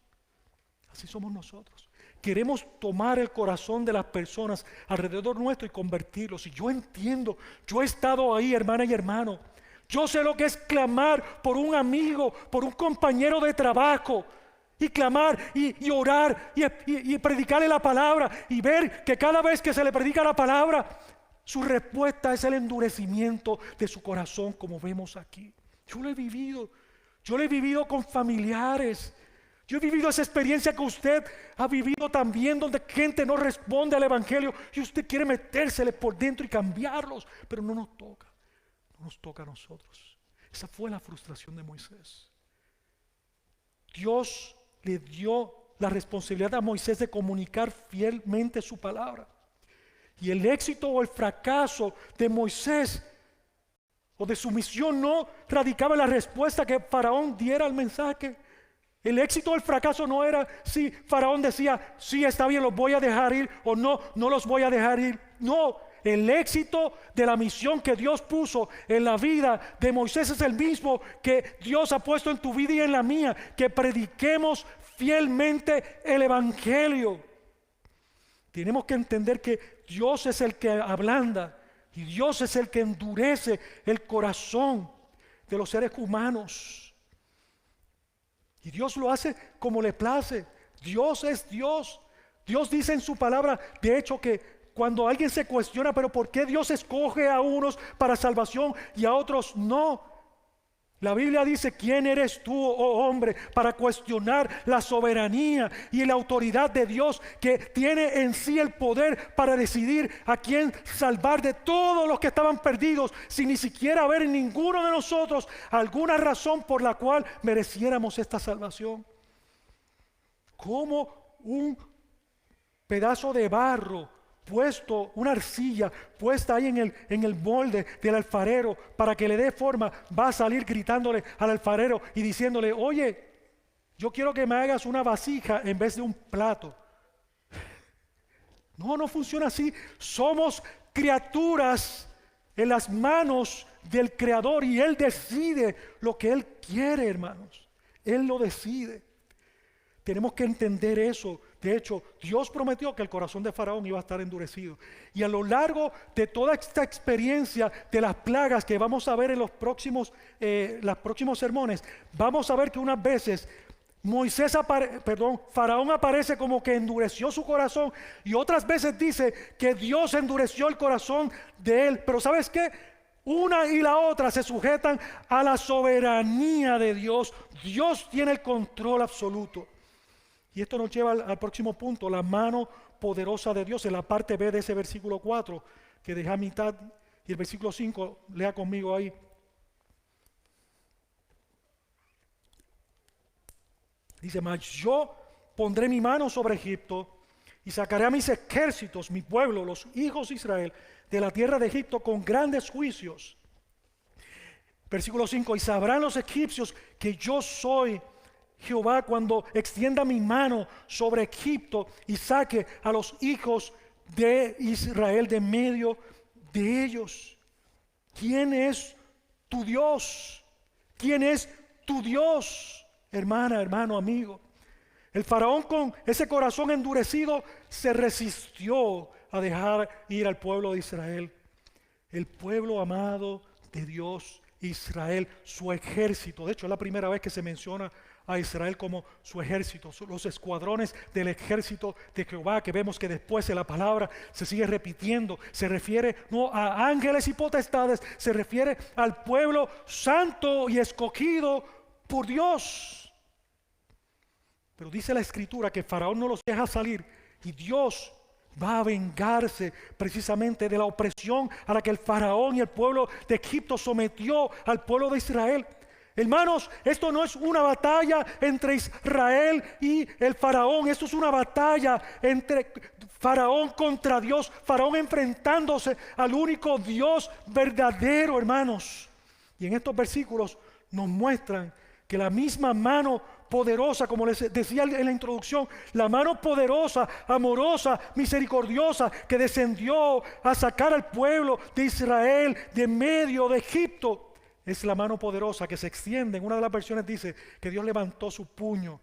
Así somos nosotros. Queremos tomar el corazón de las personas alrededor nuestro y convertirlos. Y yo entiendo, yo he estado ahí, hermana y hermano. Yo sé lo que es clamar por un amigo, por un compañero de trabajo. Y clamar y orar y predicarle la palabra. Y ver que cada vez que se le predica la palabra, su respuesta es el endurecimiento de su corazón, como vemos aquí. Yo lo he vivido. Yo lo he vivido con familiares. Yo he vivido esa experiencia que usted ha vivido también, donde gente no responde al evangelio y usted quiere metérsele por dentro y cambiarlos, pero no nos toca a nosotros. Esa fue la frustración de Moisés. Dios le dio la responsabilidad a Moisés de comunicar fielmente su palabra. Y el éxito o el fracaso de Moisés o de su misión no radicaba en la respuesta que Faraón diera al mensaje. El éxito o el fracaso no era si Faraón decía, sí, está bien, los voy a dejar ir, o no, no los voy a dejar ir. No, el éxito de la misión que Dios puso en la vida de Moisés es el mismo que Dios ha puesto en tu vida y en la mía, que prediquemos fielmente el evangelio. Tenemos que entender que Dios es el que ablanda y Dios es el que endurece el corazón de los seres humanos. Y Dios lo hace como le place. Dios es Dios. Dios dice en su palabra, de hecho, que cuando alguien se cuestiona, pero ¿por qué Dios escoge a unos para salvación y a otros no? La Biblia dice, ¿quién eres tú, oh hombre, para cuestionar la soberanía y la autoridad de Dios, que tiene en sí el poder para decidir a quién salvar de todos los que estaban perdidos, sin ni siquiera haber en ninguno de nosotros alguna razón por la cual mereciéramos esta salvación? Como un pedazo de barro puesto, una arcilla puesta ahí en el molde del alfarero para que le dé forma, va a salir gritándole al alfarero y diciéndole, oye, yo quiero que me hagas una vasija en vez de un plato. No funciona así. Somos criaturas en las manos del Creador y Él decide lo que Él quiere, hermanos. Él lo decide. Tenemos que entender eso. De hecho, Dios prometió que el corazón de Faraón iba a estar endurecido. Y a lo largo de toda esta experiencia de las plagas que vamos a ver en los próximos sermones, vamos a ver que unas veces Faraón aparece como que endureció su corazón, y otras veces dice que Dios endureció el corazón de él. Pero ¿sabes qué? Una y la otra se sujetan a la soberanía de Dios. Dios tiene el control absoluto. Y esto nos lleva al próximo punto, la mano poderosa de Dios, en la parte B de ese versículo 4, que dejé a mitad, y el versículo 5, lea conmigo ahí. Dice, mas yo pondré mi mano sobre Egipto y sacaré a mis ejércitos, mi pueblo, los hijos de Israel, de la tierra de Egipto con grandes juicios. Versículo 5, y sabrán los egipcios que yo soy Jehová cuando extienda mi mano sobre Egipto y saque a los hijos de Israel de medio de ellos. ¿Quién es tu Dios? ¿Quién es tu Dios, hermana, hermano, amigo? El faraón, con ese corazón endurecido, se resistió a dejar ir al pueblo de Israel. El pueblo amado de Dios, Israel, su ejército. De hecho, es la primera vez que se menciona a Israel como su ejército, los escuadrones del ejército de Jehová, que vemos que después de la palabra se sigue repitiendo. Se refiere no a ángeles y potestades, se refiere al pueblo santo y escogido por Dios. Pero dice la Escritura que Faraón no los deja salir, y Dios va a vengarse precisamente de la opresión a la que el faraón y el pueblo de Egipto sometió al pueblo de Israel. Hermanos, esto no es una batalla entre Israel y el faraón. Esto es una batalla entre faraón contra Dios, faraón enfrentándose al único Dios verdadero, hermanos. Y en estos versículos nos muestran que la misma mano poderosa, como les decía en la introducción, la mano poderosa, amorosa, misericordiosa, que descendió a sacar al pueblo de Israel de medio de Egipto, es la mano poderosa que se extiende. En una de las versiones dice que Dios levantó su puño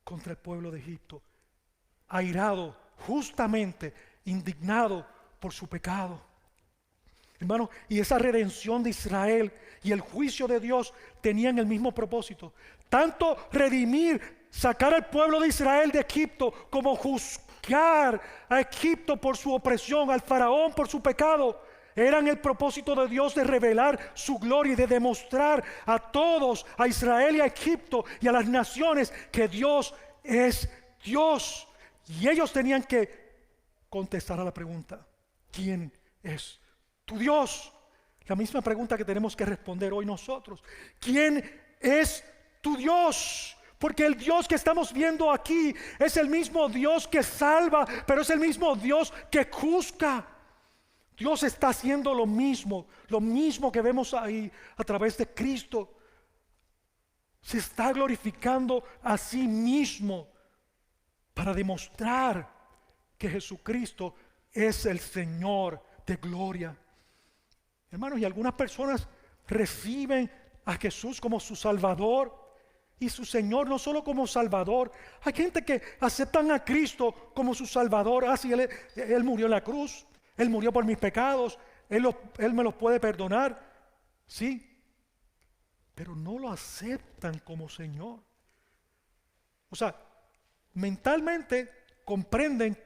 contra el pueblo de Egipto, airado, justamente indignado por su pecado. Hermano, y esa redención de Israel y el juicio de Dios tenían el mismo propósito. Tanto redimir, sacar al pueblo de Israel de Egipto, como juzgar a Egipto por su opresión, al faraón por su pecado, eran el propósito de Dios de revelar su gloria y de demostrar a todos, a Israel y a Egipto y a las naciones, que Dios es Dios. Y ellos tenían que contestar a la pregunta: ¿quién es tu Dios? La misma pregunta que tenemos que responder hoy nosotros: ¿quién es tu Dios? Porque el Dios que estamos viendo aquí es el mismo Dios que salva, pero es el mismo Dios que juzga. Dios está haciendo lo mismo que vemos ahí a través de Cristo. Se está glorificando a sí mismo para demostrar que Jesucristo es el Señor de gloria. Hermanos, y algunas personas reciben a Jesús como su Salvador y su Señor, no solo como Salvador. Hay gente que aceptan a Cristo como su Salvador. Sí, Él murió en la cruz, Él murió por mis pecados, Él me los puede perdonar. Sí, pero no lo aceptan como Señor. O sea, mentalmente comprenden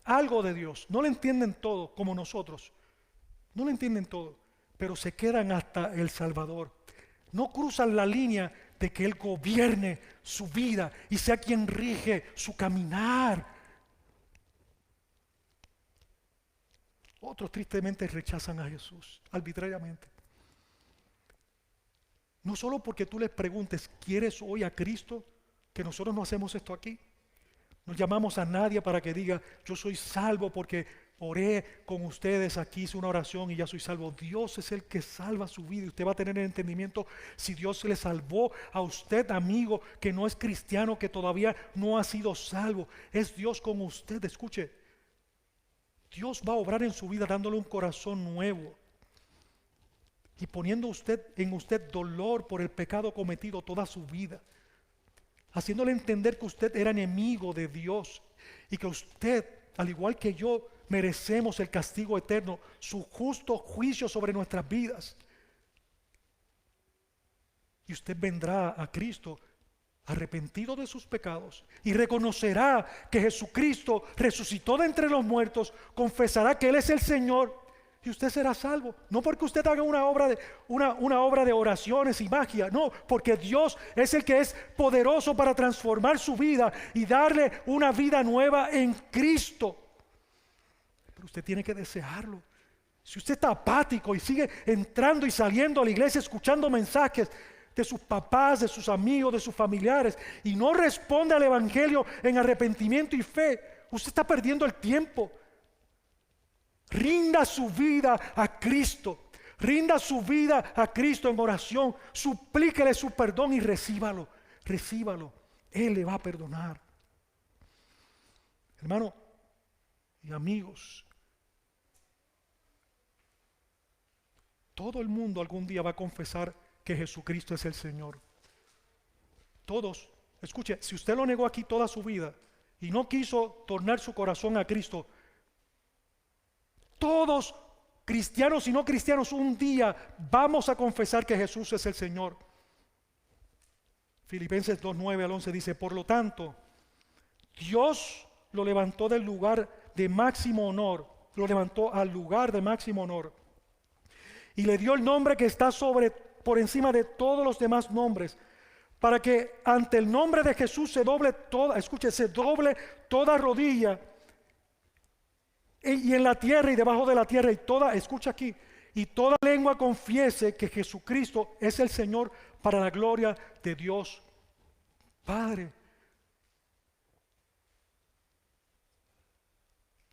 algo de Dios, no lo entienden todo como nosotros, no lo entienden todo, pero se quedan hasta el Salvador. No cruzan la línea de que Él gobierne su vida y sea quien rige su caminar. Otros tristemente rechazan a Jesús arbitrariamente. No solo porque tú les preguntes: ¿quieres hoy a Cristo? Que nosotros no hacemos esto aquí. No llamamos a nadie para que diga: yo soy salvo porque oré con ustedes aquí, hice una oración y ya soy salvo. Dios es el que salva su vida, y usted va a tener el entendimiento si Dios le salvó a usted, amigo, que no es cristiano, que todavía no ha sido salvo. Es Dios con usted. Escuche, Dios va a obrar en su vida dándole un corazón nuevo y poniendo en usted dolor por el pecado cometido toda su vida, haciéndole entender que usted era enemigo de Dios y que usted, al igual que yo, merecemos el castigo eterno, su justo juicio sobre nuestras vidas. Y usted vendrá a Cristo arrepentido de sus pecados y reconocerá que Jesucristo resucitó de entre los muertos, confesará que Él es el Señor y usted será salvo. No porque usted haga una obra de oraciones y magia, no, porque Dios es el que es poderoso para transformar su vida y darle una vida nueva en Cristo. Pero usted tiene que desearlo. Si usted está apático y sigue entrando y saliendo a la iglesia escuchando mensajes de sus papás, de sus amigos, de sus familiares, y no responde al evangelio en arrepentimiento y fe, usted está perdiendo el tiempo. Rinda su vida a Cristo. Rinda su vida a Cristo en oración. Suplíquele su perdón y recíbalo. Recíbalo. Él le va a perdonar. Hermano y amigos, todo el mundo algún día va a confesar que Jesucristo es el Señor. Todos. Escuche, si usted lo negó aquí toda su vida y no quiso tornar su corazón a Cristo, todos, cristianos y no cristianos, un día vamos a confesar que Jesús es el Señor. Filipenses 2:9 al 11 dice: por lo tanto, Dios lo levantó del lugar de máximo honor, lo levantó al lugar de máximo honor y le dio el nombre que está por encima de todos los demás nombres, para que ante el nombre de Jesús se doble toda rodilla, y en la tierra y debajo de la tierra, y escucha aquí, y toda lengua confiese que Jesucristo es el Señor, para la gloria de Dios Padre.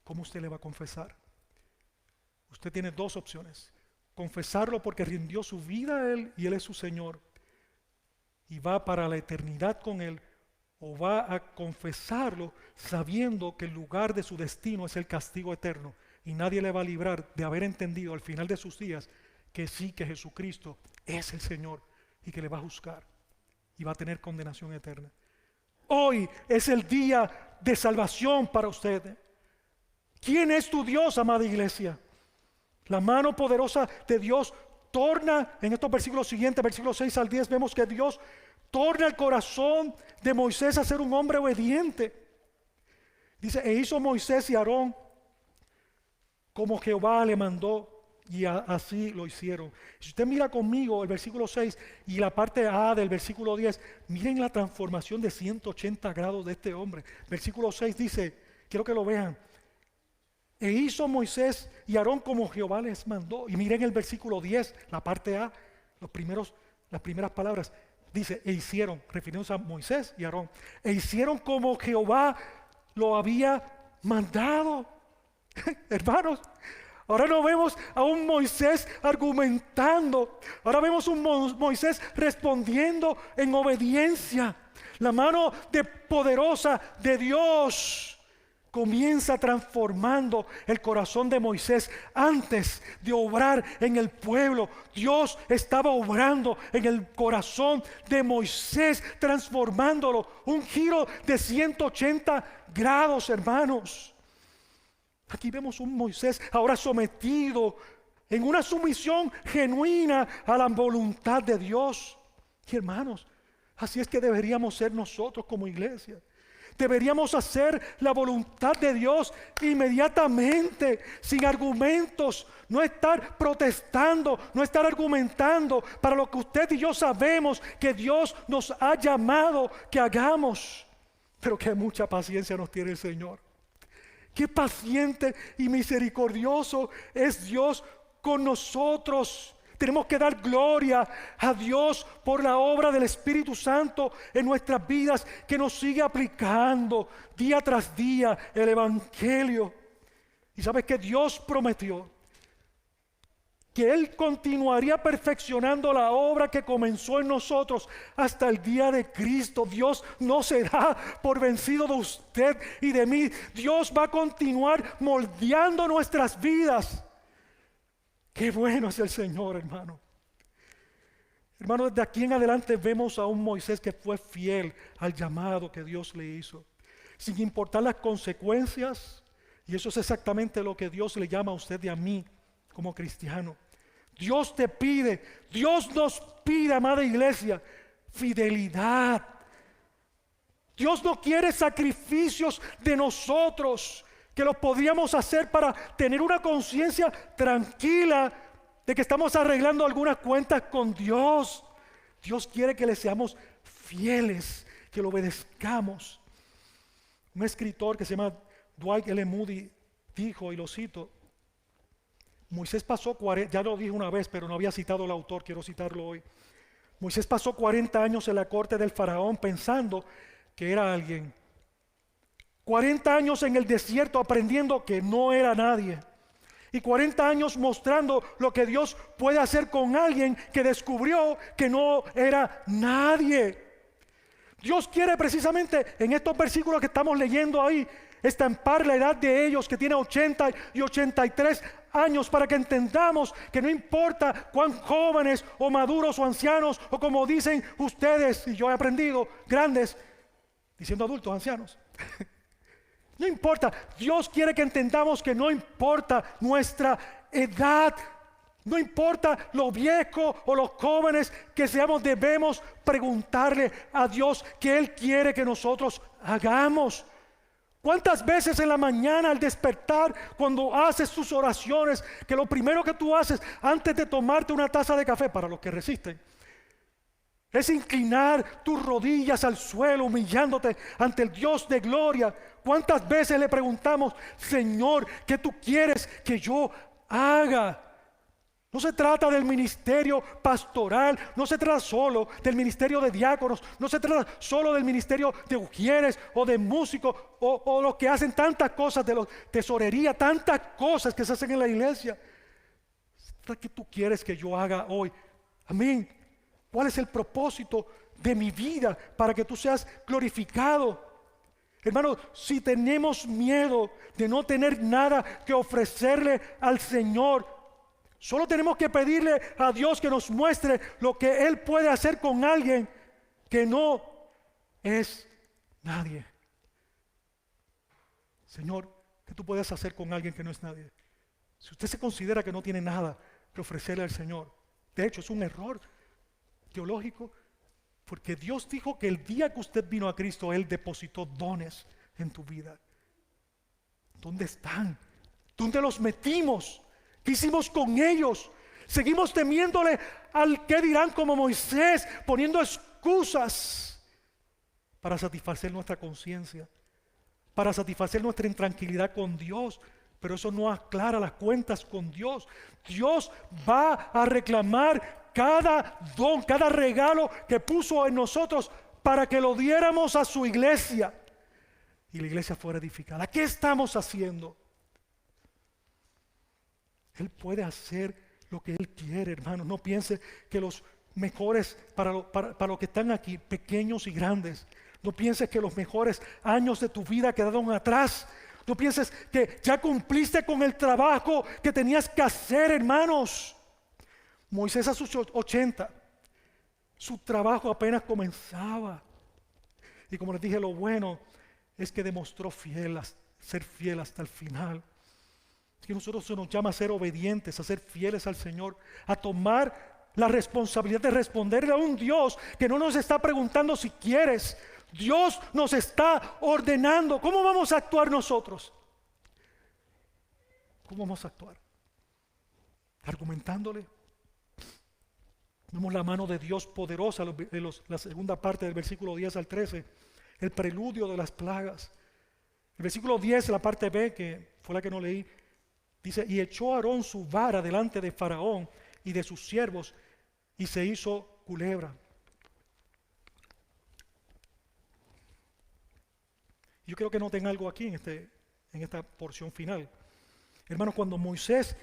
¿Cómo usted le va a confesar? Usted tiene dos opciones: confesarlo porque rindió su vida a Él y Él es su Señor, y va para la eternidad con Él, o va a confesarlo sabiendo que el lugar de su destino es el castigo eterno, y nadie le va a librar de haber entendido al final de sus días que sí, que Jesucristo es el Señor y que le va a juzgar y va a tener condenación eterna. Hoy es el día de salvación para ustedes. ¿Quién es tu Dios, amada iglesia? La mano poderosa de Dios torna, en estos versículos siguientes, versículos 6 al 10, vemos que Dios torna el corazón de Moisés a ser un hombre obediente. Dice, e hizo Moisés y Aarón como Jehová le mandó, y así lo hicieron. Si usted mira conmigo el versículo 6 y la parte A del versículo 10, miren la transformación de 180 grados de este hombre. Versículo 6 dice, quiero que lo vean, e hizo Moisés y Aarón como Jehová les mandó. Y miren el versículo 10, la parte A, las primeras palabras, dice, e hicieron, refiriéndose a Moisés y Aarón, e hicieron como Jehová lo había mandado. Hermanos, ahora no vemos a un Moisés argumentando, ahora vemos un Moisés respondiendo en obediencia. La mano poderosa de Dios comienza transformando el corazón de Moisés. Antes de obrar en el pueblo, Dios estaba obrando en el corazón de Moisés, transformándolo. Un giro de 180 grados, hermanos. Aquí vemos un Moisés ahora sometido en una sumisión genuina a la voluntad de Dios. Y hermanos, así es que deberíamos ser nosotros como iglesia. Deberíamos hacer la voluntad de Dios inmediatamente, sin argumentos, no estar protestando, no estar argumentando para lo que usted y yo sabemos que Dios nos ha llamado que hagamos. Pero que mucha paciencia nos tiene el Señor. Qué paciente y misericordioso es Dios con nosotros. Tenemos que dar gloria a Dios por la obra del Espíritu Santo en nuestras vidas, que nos sigue aplicando día tras día el Evangelio. Y sabes que Dios prometió que Él continuaría perfeccionando la obra que comenzó en nosotros hasta el día de Cristo. Dios no se da por vencido de usted y de mí. Dios va a continuar moldeando nuestras vidas. Qué bueno es el Señor, hermano. Hermano, desde aquí en adelante vemos a un Moisés que fue fiel al llamado que Dios le hizo, sin importar las consecuencias. Y eso es exactamente lo que Dios le llama a usted y a mí como cristiano. Dios te pide, Dios nos pide, amada iglesia, fidelidad. Dios no quiere sacrificios de nosotros que los podríamos hacer para tener una conciencia tranquila de que estamos arreglando algunas cuentas con Dios. Dios quiere que le seamos fieles, que lo obedezcamos. Un escritor que se llama Dwight L. Moody dijo, y lo cito, Moisés pasó 40, ya lo dije una vez, pero no había citado el autor, quiero citarlo hoy. Moisés pasó 40 años en la corte del faraón pensando que era alguien. 40 años en el desierto aprendiendo que no era nadie. Y 40 años mostrando lo que Dios puede hacer con alguien que descubrió que no era nadie. Dios quiere precisamente en estos versículos que estamos leyendo ahí estampar la edad de ellos, que tiene 80 y 83 años, para que entendamos que no importa cuán jóvenes o maduros o ancianos, o como dicen ustedes, y yo he aprendido, grandes, diciendo adultos, ancianos. No importa, Dios quiere que entendamos que no importa nuestra edad, no importa lo viejo o los jóvenes que seamos, debemos preguntarle a Dios qué Él quiere que nosotros hagamos. ¿Cuántas veces en la mañana al despertar, cuando haces tus oraciones, que lo primero que tú haces antes de tomarte una taza de café, para los que resisten, es inclinar tus rodillas al suelo, humillándote ante el Dios de gloria? ¿Cuántas veces le preguntamos, Señor, qué tú quieres que yo haga? No se trata del ministerio pastoral, no se trata solo del ministerio de diáconos, no se trata solo del ministerio de ujieres o de músicos o los que hacen tantas cosas de la tesorería, tantas cosas que se hacen en la iglesia. ¿Qué tú quieres que yo haga hoy? Amén. ¿Cuál es el propósito de mi vida para que tú seas glorificado. Hermano, si tenemos miedo de no tener nada que ofrecerle al Señor, solo tenemos que pedirle a Dios que nos muestre lo que Él puede hacer con alguien que no es nadie. Señor, ¿qué tú puedes hacer con alguien que no es nadie? Si usted se considera que no tiene nada que ofrecerle al Señor, de hecho es un error teológico, porque Dios dijo que el día que usted vino a Cristo, Él depositó dones en tu vida. ¿Dónde están? ¿Dónde los metimos? ¿Qué hicimos con ellos? Seguimos temiéndole al que dirán como Moisés, poniendo excusas para satisfacer nuestra conciencia, para satisfacer nuestra intranquilidad con Dios. Pero eso no aclara las cuentas con Dios. Dios va a reclamar cada don, cada regalo que puso en nosotros para que lo diéramos a su iglesia y la iglesia fuera edificada. ¿Qué estamos haciendo? Él puede hacer lo que Él quiere, hermano. No piense que los mejores para los que están aquí, pequeños y grandes, no pienses que los mejores años de tu vida quedaron atrás. No pienses que ya cumpliste con el trabajo que tenías que hacer, hermanos. Moisés a sus 80, su trabajo apenas comenzaba. Y como les dije, lo bueno es que demostró ser fiel hasta el final. Es que nosotros se nos llama a ser obedientes, a ser fieles al Señor, a tomar la responsabilidad de responderle a un Dios que no nos está preguntando si quieres. Dios nos está ordenando. ¿Cómo vamos a actuar nosotros? ¿Cómo vamos a actuar? Argumentándole. Vemos la mano de Dios poderosa en la segunda parte del versículo 10 al 13, el preludio de las plagas. El versículo 10, la parte B, que fue la que no leí, dice: y echó Aarón su vara delante de Faraón y de sus siervos, y se hizo culebra. Yo creo que noten algo aquí en esta porción final. Hermanos, cuando Moisés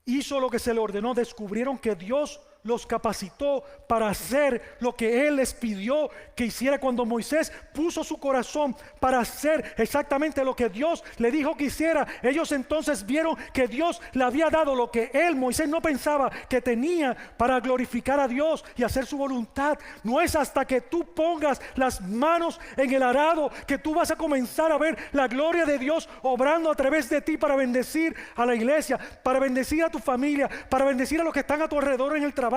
hizo lo que se le ordenó, descubrieron que Dios los capacitó para hacer lo que Él les pidió que hiciera. Cuando Moisés puso su corazón para hacer exactamente lo que Dios le dijo que hiciera, ellos entonces vieron que Dios le había dado lo que Moisés no pensaba que tenía para glorificar a Dios y hacer su voluntad. No es hasta que tú pongas las manos en el arado que tú vas a comenzar a ver la gloria de Dios obrando a través de ti para bendecir a la iglesia, para bendecir a tu familia, para bendecir a los que están a tu alrededor en el trabajo,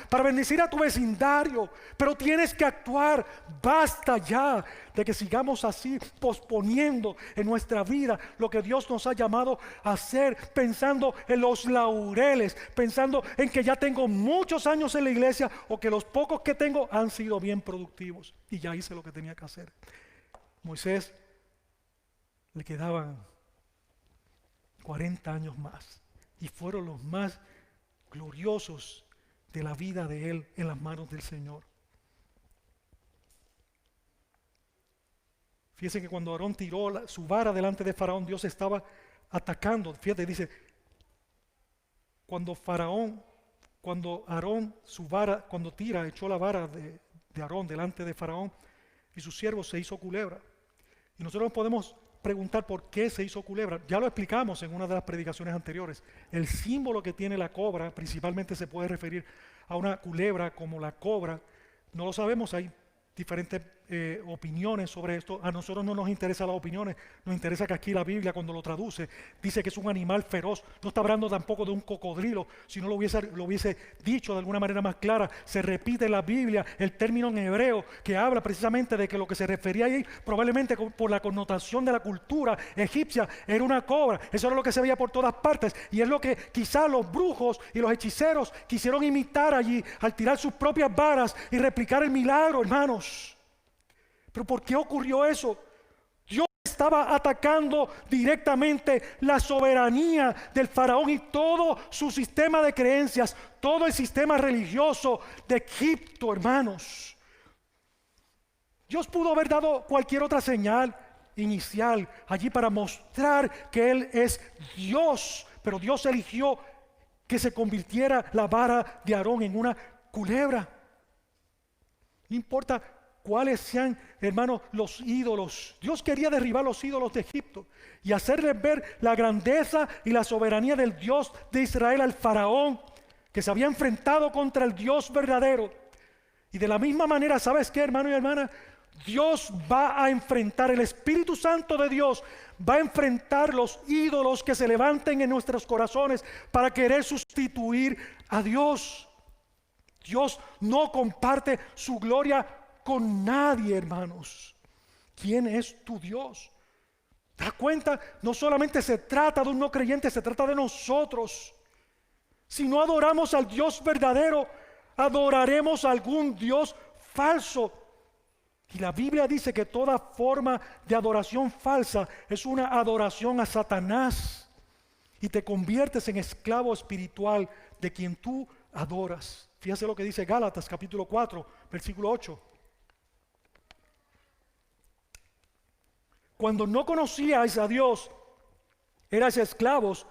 para bendecir a tu vecindario. Pero tienes que actuar. Basta ya de que sigamos así posponiendo en nuestra vida lo que Dios nos ha llamado a hacer, pensando en los laureles, pensando en que ya tengo muchos años en la iglesia o que los pocos que tengo han sido bien productivos y ya hice lo que tenía que hacer. Moisés le quedaban 40 años más y fueron los más gloriosos de la vida de él en las manos del Señor. Fíjense que cuando Aarón tiró su vara delante de Faraón, Dios estaba atacando. Fíjate, dice, cuando Aarón echó la vara de Aarón delante de Faraón y sus siervos, se hizo culebra. Y nosotros nos podemos preguntar por qué se hizo culebra. Ya lo explicamos en una de las predicaciones anteriores. El símbolo que tiene la cobra principalmente se puede referir a una culebra como la cobra. No lo sabemos, hay diferentes opiniones sobre esto. A nosotros no nos interesan las opiniones, nos interesa que aquí la Biblia, cuando lo traduce, dice que es un animal feroz. No está hablando tampoco de un cocodrilo. Si no lo hubiese dicho de alguna manera más clara, se repite en la Biblia el término en hebreo que habla precisamente de que lo que se refería ahí, probablemente por la connotación de la cultura egipcia, era una cobra. Eso era lo que se veía por todas partes, y es lo que quizás los brujos y los hechiceros quisieron imitar allí al tirar sus propias varas y replicar el milagro, hermanos. ¿Pero por qué ocurrió eso? Dios estaba atacando directamente la soberanía del faraón y todo su sistema de creencias, todo el sistema religioso de Egipto, hermanos. Dios pudo haber dado cualquier otra señal inicial allí para mostrar que Él es Dios, pero Dios eligió que se convirtiera la vara de Aarón en una culebra. No importa cuáles sean, hermanos, los ídolos. Dios quería derribar los ídolos de Egipto y hacerles ver la grandeza y la soberanía del Dios de Israel al faraón, que se había enfrentado contra el Dios verdadero. Y de la misma manera, ¿sabes qué, hermano y hermana? Dios va a enfrentar, el Espíritu Santo de Dios va a enfrentar los ídolos que se levanten en nuestros corazones para querer sustituir a Dios. Dios no comparte su gloria con nadie, hermanos. ¿Quién es tu Dios? ¿Te das cuenta? No solamente se trata de un no creyente, se trata de nosotros. Si no adoramos al Dios verdadero, adoraremos a algún Dios falso. Y la Biblia dice que toda forma de adoración falsa es una adoración a Satanás. Y te conviertes en esclavo espiritual de quien tú adoras. Fíjate lo que dice Gálatas capítulo 4, versículo 8. Cuando no conocíais a Dios, erais esclavos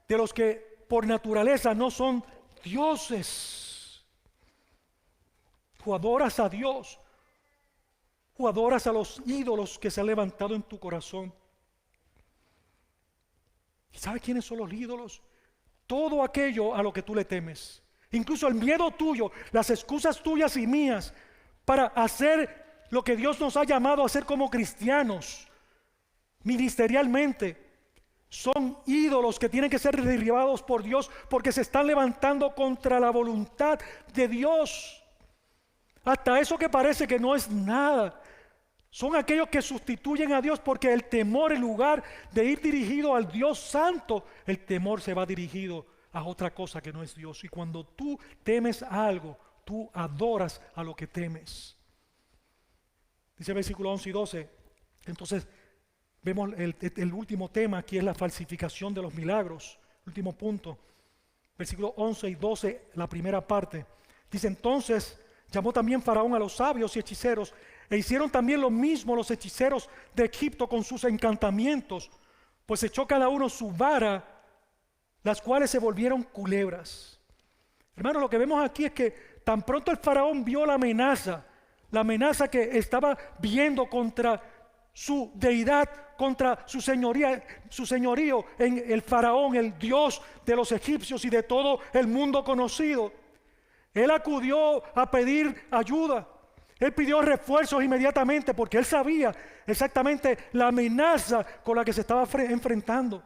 de los que por naturaleza no son dioses. Tú adoras a Dios, o adoras a los ídolos que se han levantado en tu corazón. ¿Y sabes quiénes son los ídolos? Todo aquello a lo que tú le temes, incluso el miedo tuyo, las excusas tuyas y mías para hacer lo que Dios nos ha llamado a hacer como cristianos, ministerialmente, son ídolos que tienen que ser derribados por Dios porque se están levantando contra la voluntad de Dios. Hasta eso que parece que no es nada, son aquellos que sustituyen a Dios, porque el temor, en lugar de ir dirigido al Dios santo, el temor se va dirigido a otra cosa que no es Dios. Y cuando tú temes a algo, tú adoras a lo que temes. Dice el versículo 11 y 12. Entonces vemos el último tema, aquí es la falsificación de los milagros. Último punto, versículos 11 y 12, la primera parte. Dice: entonces llamó también Faraón a los sabios y hechiceros, e hicieron también lo mismo los hechiceros de Egipto con sus encantamientos, pues echó cada uno su vara, las cuales se volvieron culebras. Hermanos, lo que vemos aquí es que tan pronto el faraón vio la amenaza que estaba viendo contra su deidad, contra su señorío en el faraón, el Dios de los egipcios y de todo el mundo conocido, él acudió a pedir ayuda. Él pidió refuerzos inmediatamente porque él sabía exactamente la amenaza con la que se estaba enfrentando.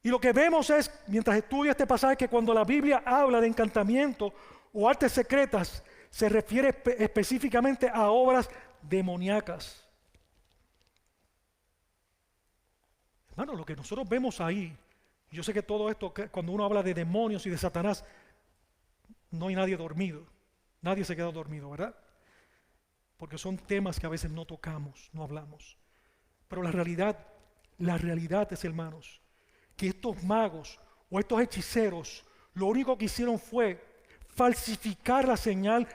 Y lo que vemos es, mientras estudio este pasaje, que cuando la Biblia habla de encantamiento o artes secretas, se refiere específicamente a obras demoníacas. Hermano, lo que nosotros vemos ahí, yo sé que todo esto, cuando uno habla de demonios y de Satanás, no hay nadie dormido. Nadie se queda dormido, ¿verdad? Porque son temas que a veces no tocamos, no hablamos. Pero la realidad es, hermanos, que estos magos o estos hechiceros, lo único que hicieron fue falsificar la señal.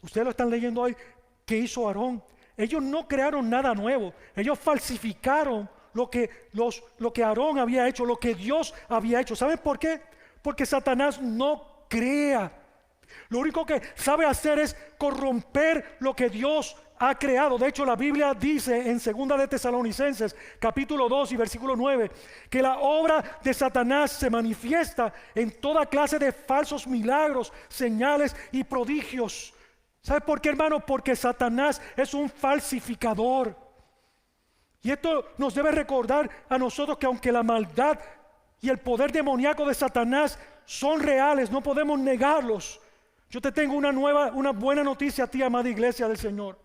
Ustedes lo están leyendo hoy, que hizo Aarón. Ellos no crearon nada nuevo. Ellos falsificaron lo que Aarón había hecho, lo que Dios había hecho. ¿Saben por qué? Porque Satanás no crea. Lo único que sabe hacer es corromper lo que Dios ha creado. De hecho, la Biblia dice en 2 de Tesalonicenses, capítulo 2 y versículo 9, que la obra de Satanás se manifiesta en toda clase de falsos milagros, señales y prodigios. ¿Sabe por qué, hermano? Porque Satanás es un falsificador. Y esto nos debe recordar a nosotros que aunque la maldad y el poder demoníaco de Satanás son reales, no podemos negarlos. Yo te tengo una buena noticia a ti, amada iglesia del Señor.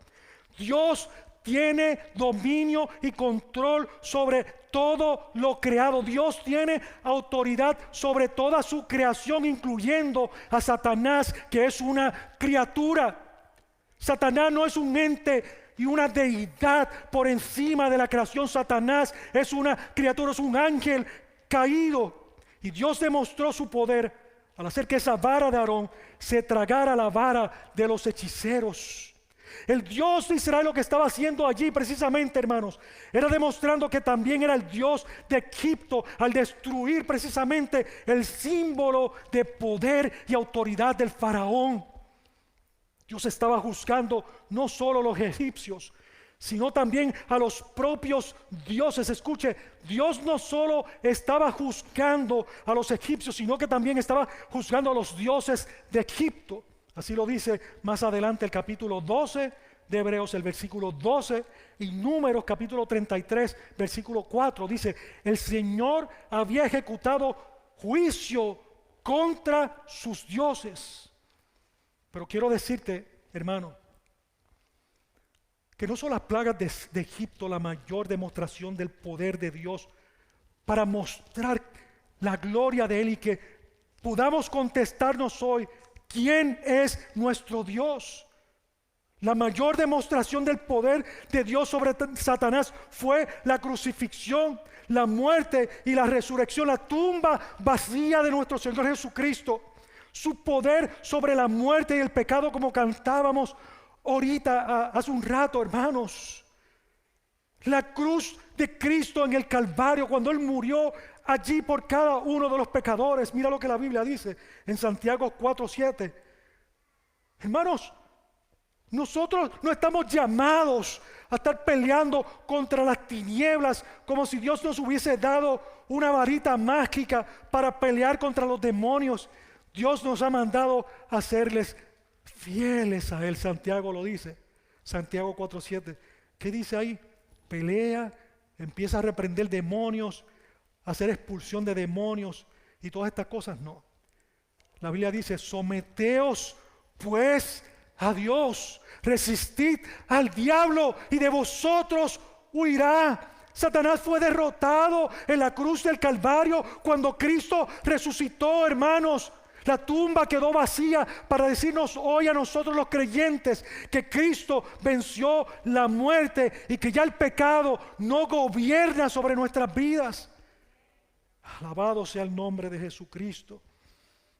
Dios tiene dominio y control sobre todo lo creado. Dios tiene autoridad sobre toda su creación, incluyendo a Satanás, que es una criatura. Satanás no es un ente y una deidad por encima de la creación. Satanás es una criatura, es un ángel caído. Y Dios demostró su poder al hacer que esa vara de Aarón se tragara la vara de los hechiceros. El Dios de Israel, lo que estaba haciendo allí precisamente, hermanos, era demostrando que también era el Dios de Egipto al destruir precisamente el símbolo de poder y autoridad del faraón. Dios estaba juzgando no solo a los egipcios, sino también a los propios dioses. Escuche, Dios no solo estaba juzgando a los egipcios, sino que también estaba juzgando a los dioses de Egipto. Así lo dice más adelante el capítulo 12 de Hebreos, el versículo 12, y Números capítulo 33, versículo 4. Dice, el Señor había ejecutado juicio contra sus dioses. Pero quiero decirte, hermano, que no son las plagas de Egipto la mayor demostración del poder de Dios para mostrar la gloria de Él y que podamos contestarnos hoy, ¿quién es nuestro Dios? La mayor demostración del poder de Dios sobre Satanás fue la crucifixión, la muerte y la resurrección, la tumba vacía de nuestro Señor Jesucristo. Su poder sobre la muerte y el pecado, como cantábamos ahorita, hace un rato, hermanos. La cruz de Cristo en el Calvario, cuando Él murió allí por cada uno de los pecadores. Mira lo que la Biblia dice en Santiago 4:7. Hermanos, nosotros no estamos llamados a estar peleando contra las tinieblas como si Dios nos hubiese dado una varita mágica para pelear contra los demonios. Dios nos ha mandado a serles fieles a Él. Santiago lo dice, Santiago 4:7. ¿Qué dice ahí? Pelea, empieza a reprender demonios, a hacer expulsión de demonios y todas estas cosas. No, la Biblia dice, someteos pues a Dios, resistid al diablo y de vosotros huirá. Satanás fue derrotado en la cruz del Calvario cuando Cristo resucitó, hermanos. La tumba quedó vacía para decirnos hoy a nosotros los creyentes que Cristo venció la muerte y que ya el pecado no gobierna sobre nuestras vidas. Alabado sea el nombre de Jesucristo.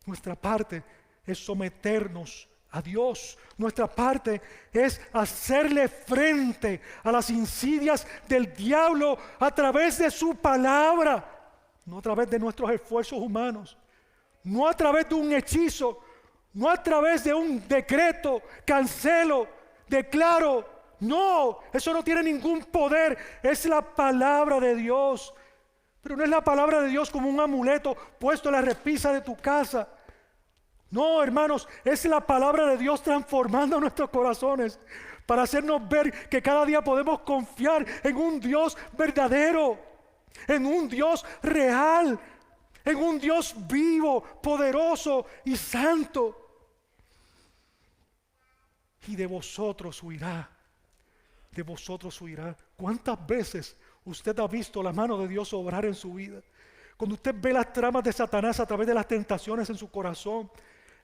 Nuestra parte es someternos a Dios. Nuestra parte es hacerle frente a las insidias del diablo a través de su palabra, no a través de nuestros esfuerzos humanos. No a través de un hechizo, no a través de un decreto, cancelo, declaro. No, eso no tiene ningún poder. Es la palabra de Dios. Pero no es la palabra de Dios como un amuleto puesto en la repisa de tu casa. No, hermanos, es la palabra de Dios transformando nuestros corazones para hacernos ver que cada día podemos confiar en un Dios verdadero, en un Dios real, en un Dios vivo, poderoso y santo. Y de vosotros huirá, de vosotros huirá. ¿Cuántas veces usted ha visto la mano de Dios obrar en su vida? Cuando usted ve las tramas de Satanás a través de las tentaciones en su corazón,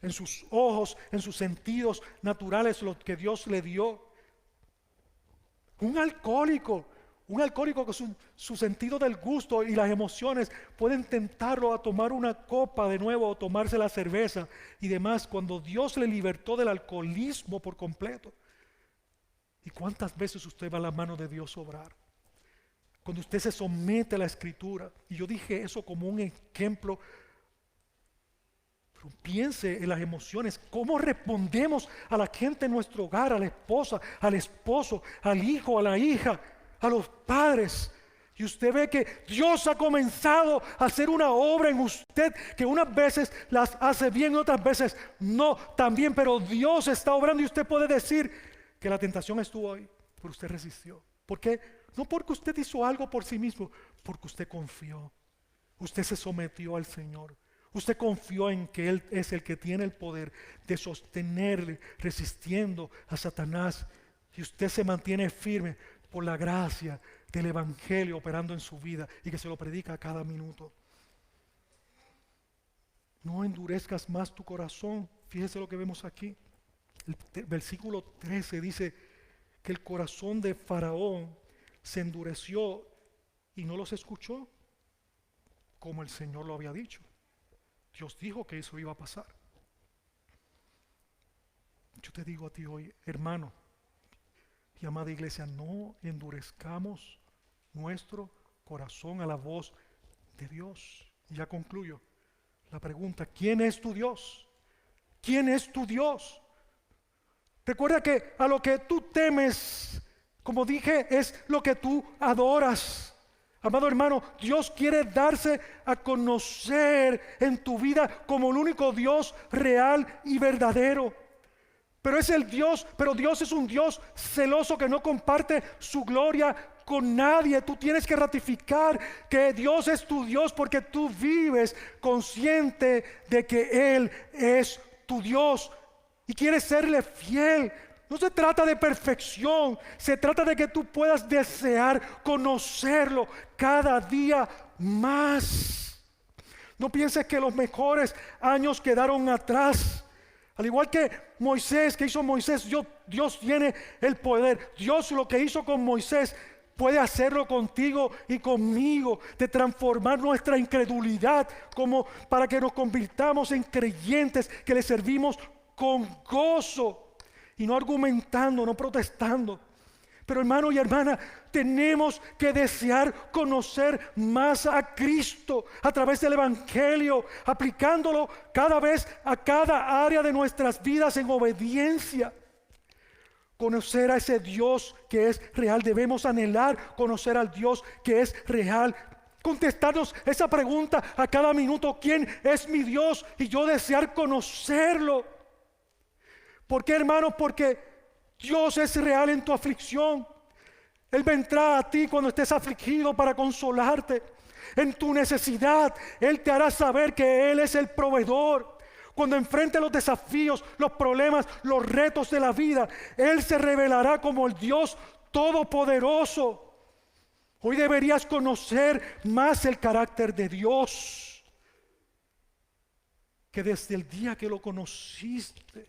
en sus ojos, en sus sentidos naturales, lo que Dios le dio. Un alcohólico con su sentido del gusto y las emociones pueden tentarlo a tomar una copa de nuevo o tomarse la cerveza y demás, cuando Dios le libertó del alcoholismo por completo. ¿Y cuántas veces usted va a la mano de Dios obrar? Cuando usted se somete a la Escritura, y yo dije eso como un ejemplo, pero piense en las emociones, cómo respondemos a la gente en nuestro hogar, a la esposa, al esposo, al hijo, a la hija, a los padres. Y usted ve que Dios ha comenzado a hacer una obra en usted que unas veces las hace bien y otras veces no tan bien, pero Dios está obrando y usted puede decir que la tentación estuvo ahí, pero usted resistió. ¿Por qué? No porque usted hizo algo por sí mismo, porque usted confió. Usted se sometió al Señor. Usted confió en que Él es el que tiene el poder de sostenerle resistiendo a Satanás. Y usted se mantiene firme por la gracia del Evangelio operando en su vida y que se lo predica a cada minuto. No endurezcas más tu corazón. Fíjese lo que vemos aquí. El versículo 13 dice que el corazón de Faraón se endureció y no los escuchó como el Señor lo había dicho. Dios dijo que eso iba a pasar. Yo te digo a ti hoy, hermano y amada iglesia, no endurezcamos nuestro corazón a la voz de Dios. Y ya concluyo. La pregunta, ¿quién es tu Dios? ¿Quién es tu Dios? Recuerda que a lo que tú temes, como dije, es lo que tú adoras. Amado hermano, Dios quiere darse a conocer en tu vida como el único Dios real y verdadero. Pero Dios es un Dios celoso que no comparte su gloria con nadie. Tú tienes que ratificar que Dios es tu Dios porque tú vives consciente de que Él es tu Dios y quieres serle fiel. No se trata de perfección, se trata de que tú puedas desear conocerlo cada día más. No pienses que los mejores años quedaron atrás. Al igual que Moisés, que hizo Moisés, Dios tiene el poder. Dios lo que hizo con Moisés puede hacerlo contigo y conmigo, de transformar nuestra incredulidad como para que nos convirtamos en creyentes que le servimos con gozo y no argumentando, no protestando. Pero hermano y hermana, tenemos que desear conocer más a Cristo a través del Evangelio, aplicándolo cada vez a cada área de nuestras vidas en obediencia. Conocer a ese Dios que es real, debemos anhelar conocer al Dios que es real. Contestarnos esa pregunta a cada minuto: ¿quién es mi Dios? Y yo desear conocerlo. ¿Por qué, hermano? Porque Dios es real en tu aflicción. Él vendrá a ti cuando estés afligido para consolarte. En tu necesidad, Él te hará saber que Él es el proveedor. Cuando enfrentes los desafíos, los problemas, los retos de la vida, Él se revelará como el Dios todopoderoso. Hoy deberías conocer más el carácter de Dios, que desde el día que lo conociste.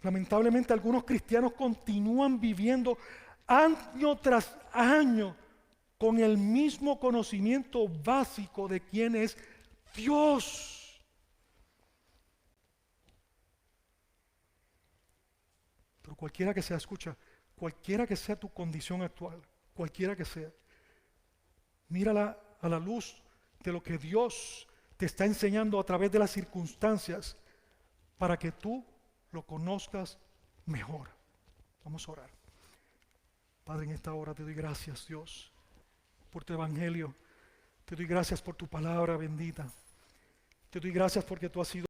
Lamentablemente algunos cristianos continúan viviendo año tras año con el mismo conocimiento básico de quién es Dios. Pero cualquiera que sea, escucha, cualquiera que sea tu condición actual, cualquiera que sea, mírala a la luz de lo que Dios te está enseñando a través de las circunstancias para que tú lo conozcas mejor. Vamos a orar. Padre, en esta hora te doy gracias, Dios, por tu evangelio. Te doy gracias por tu palabra bendita. Te doy gracias porque tú has sido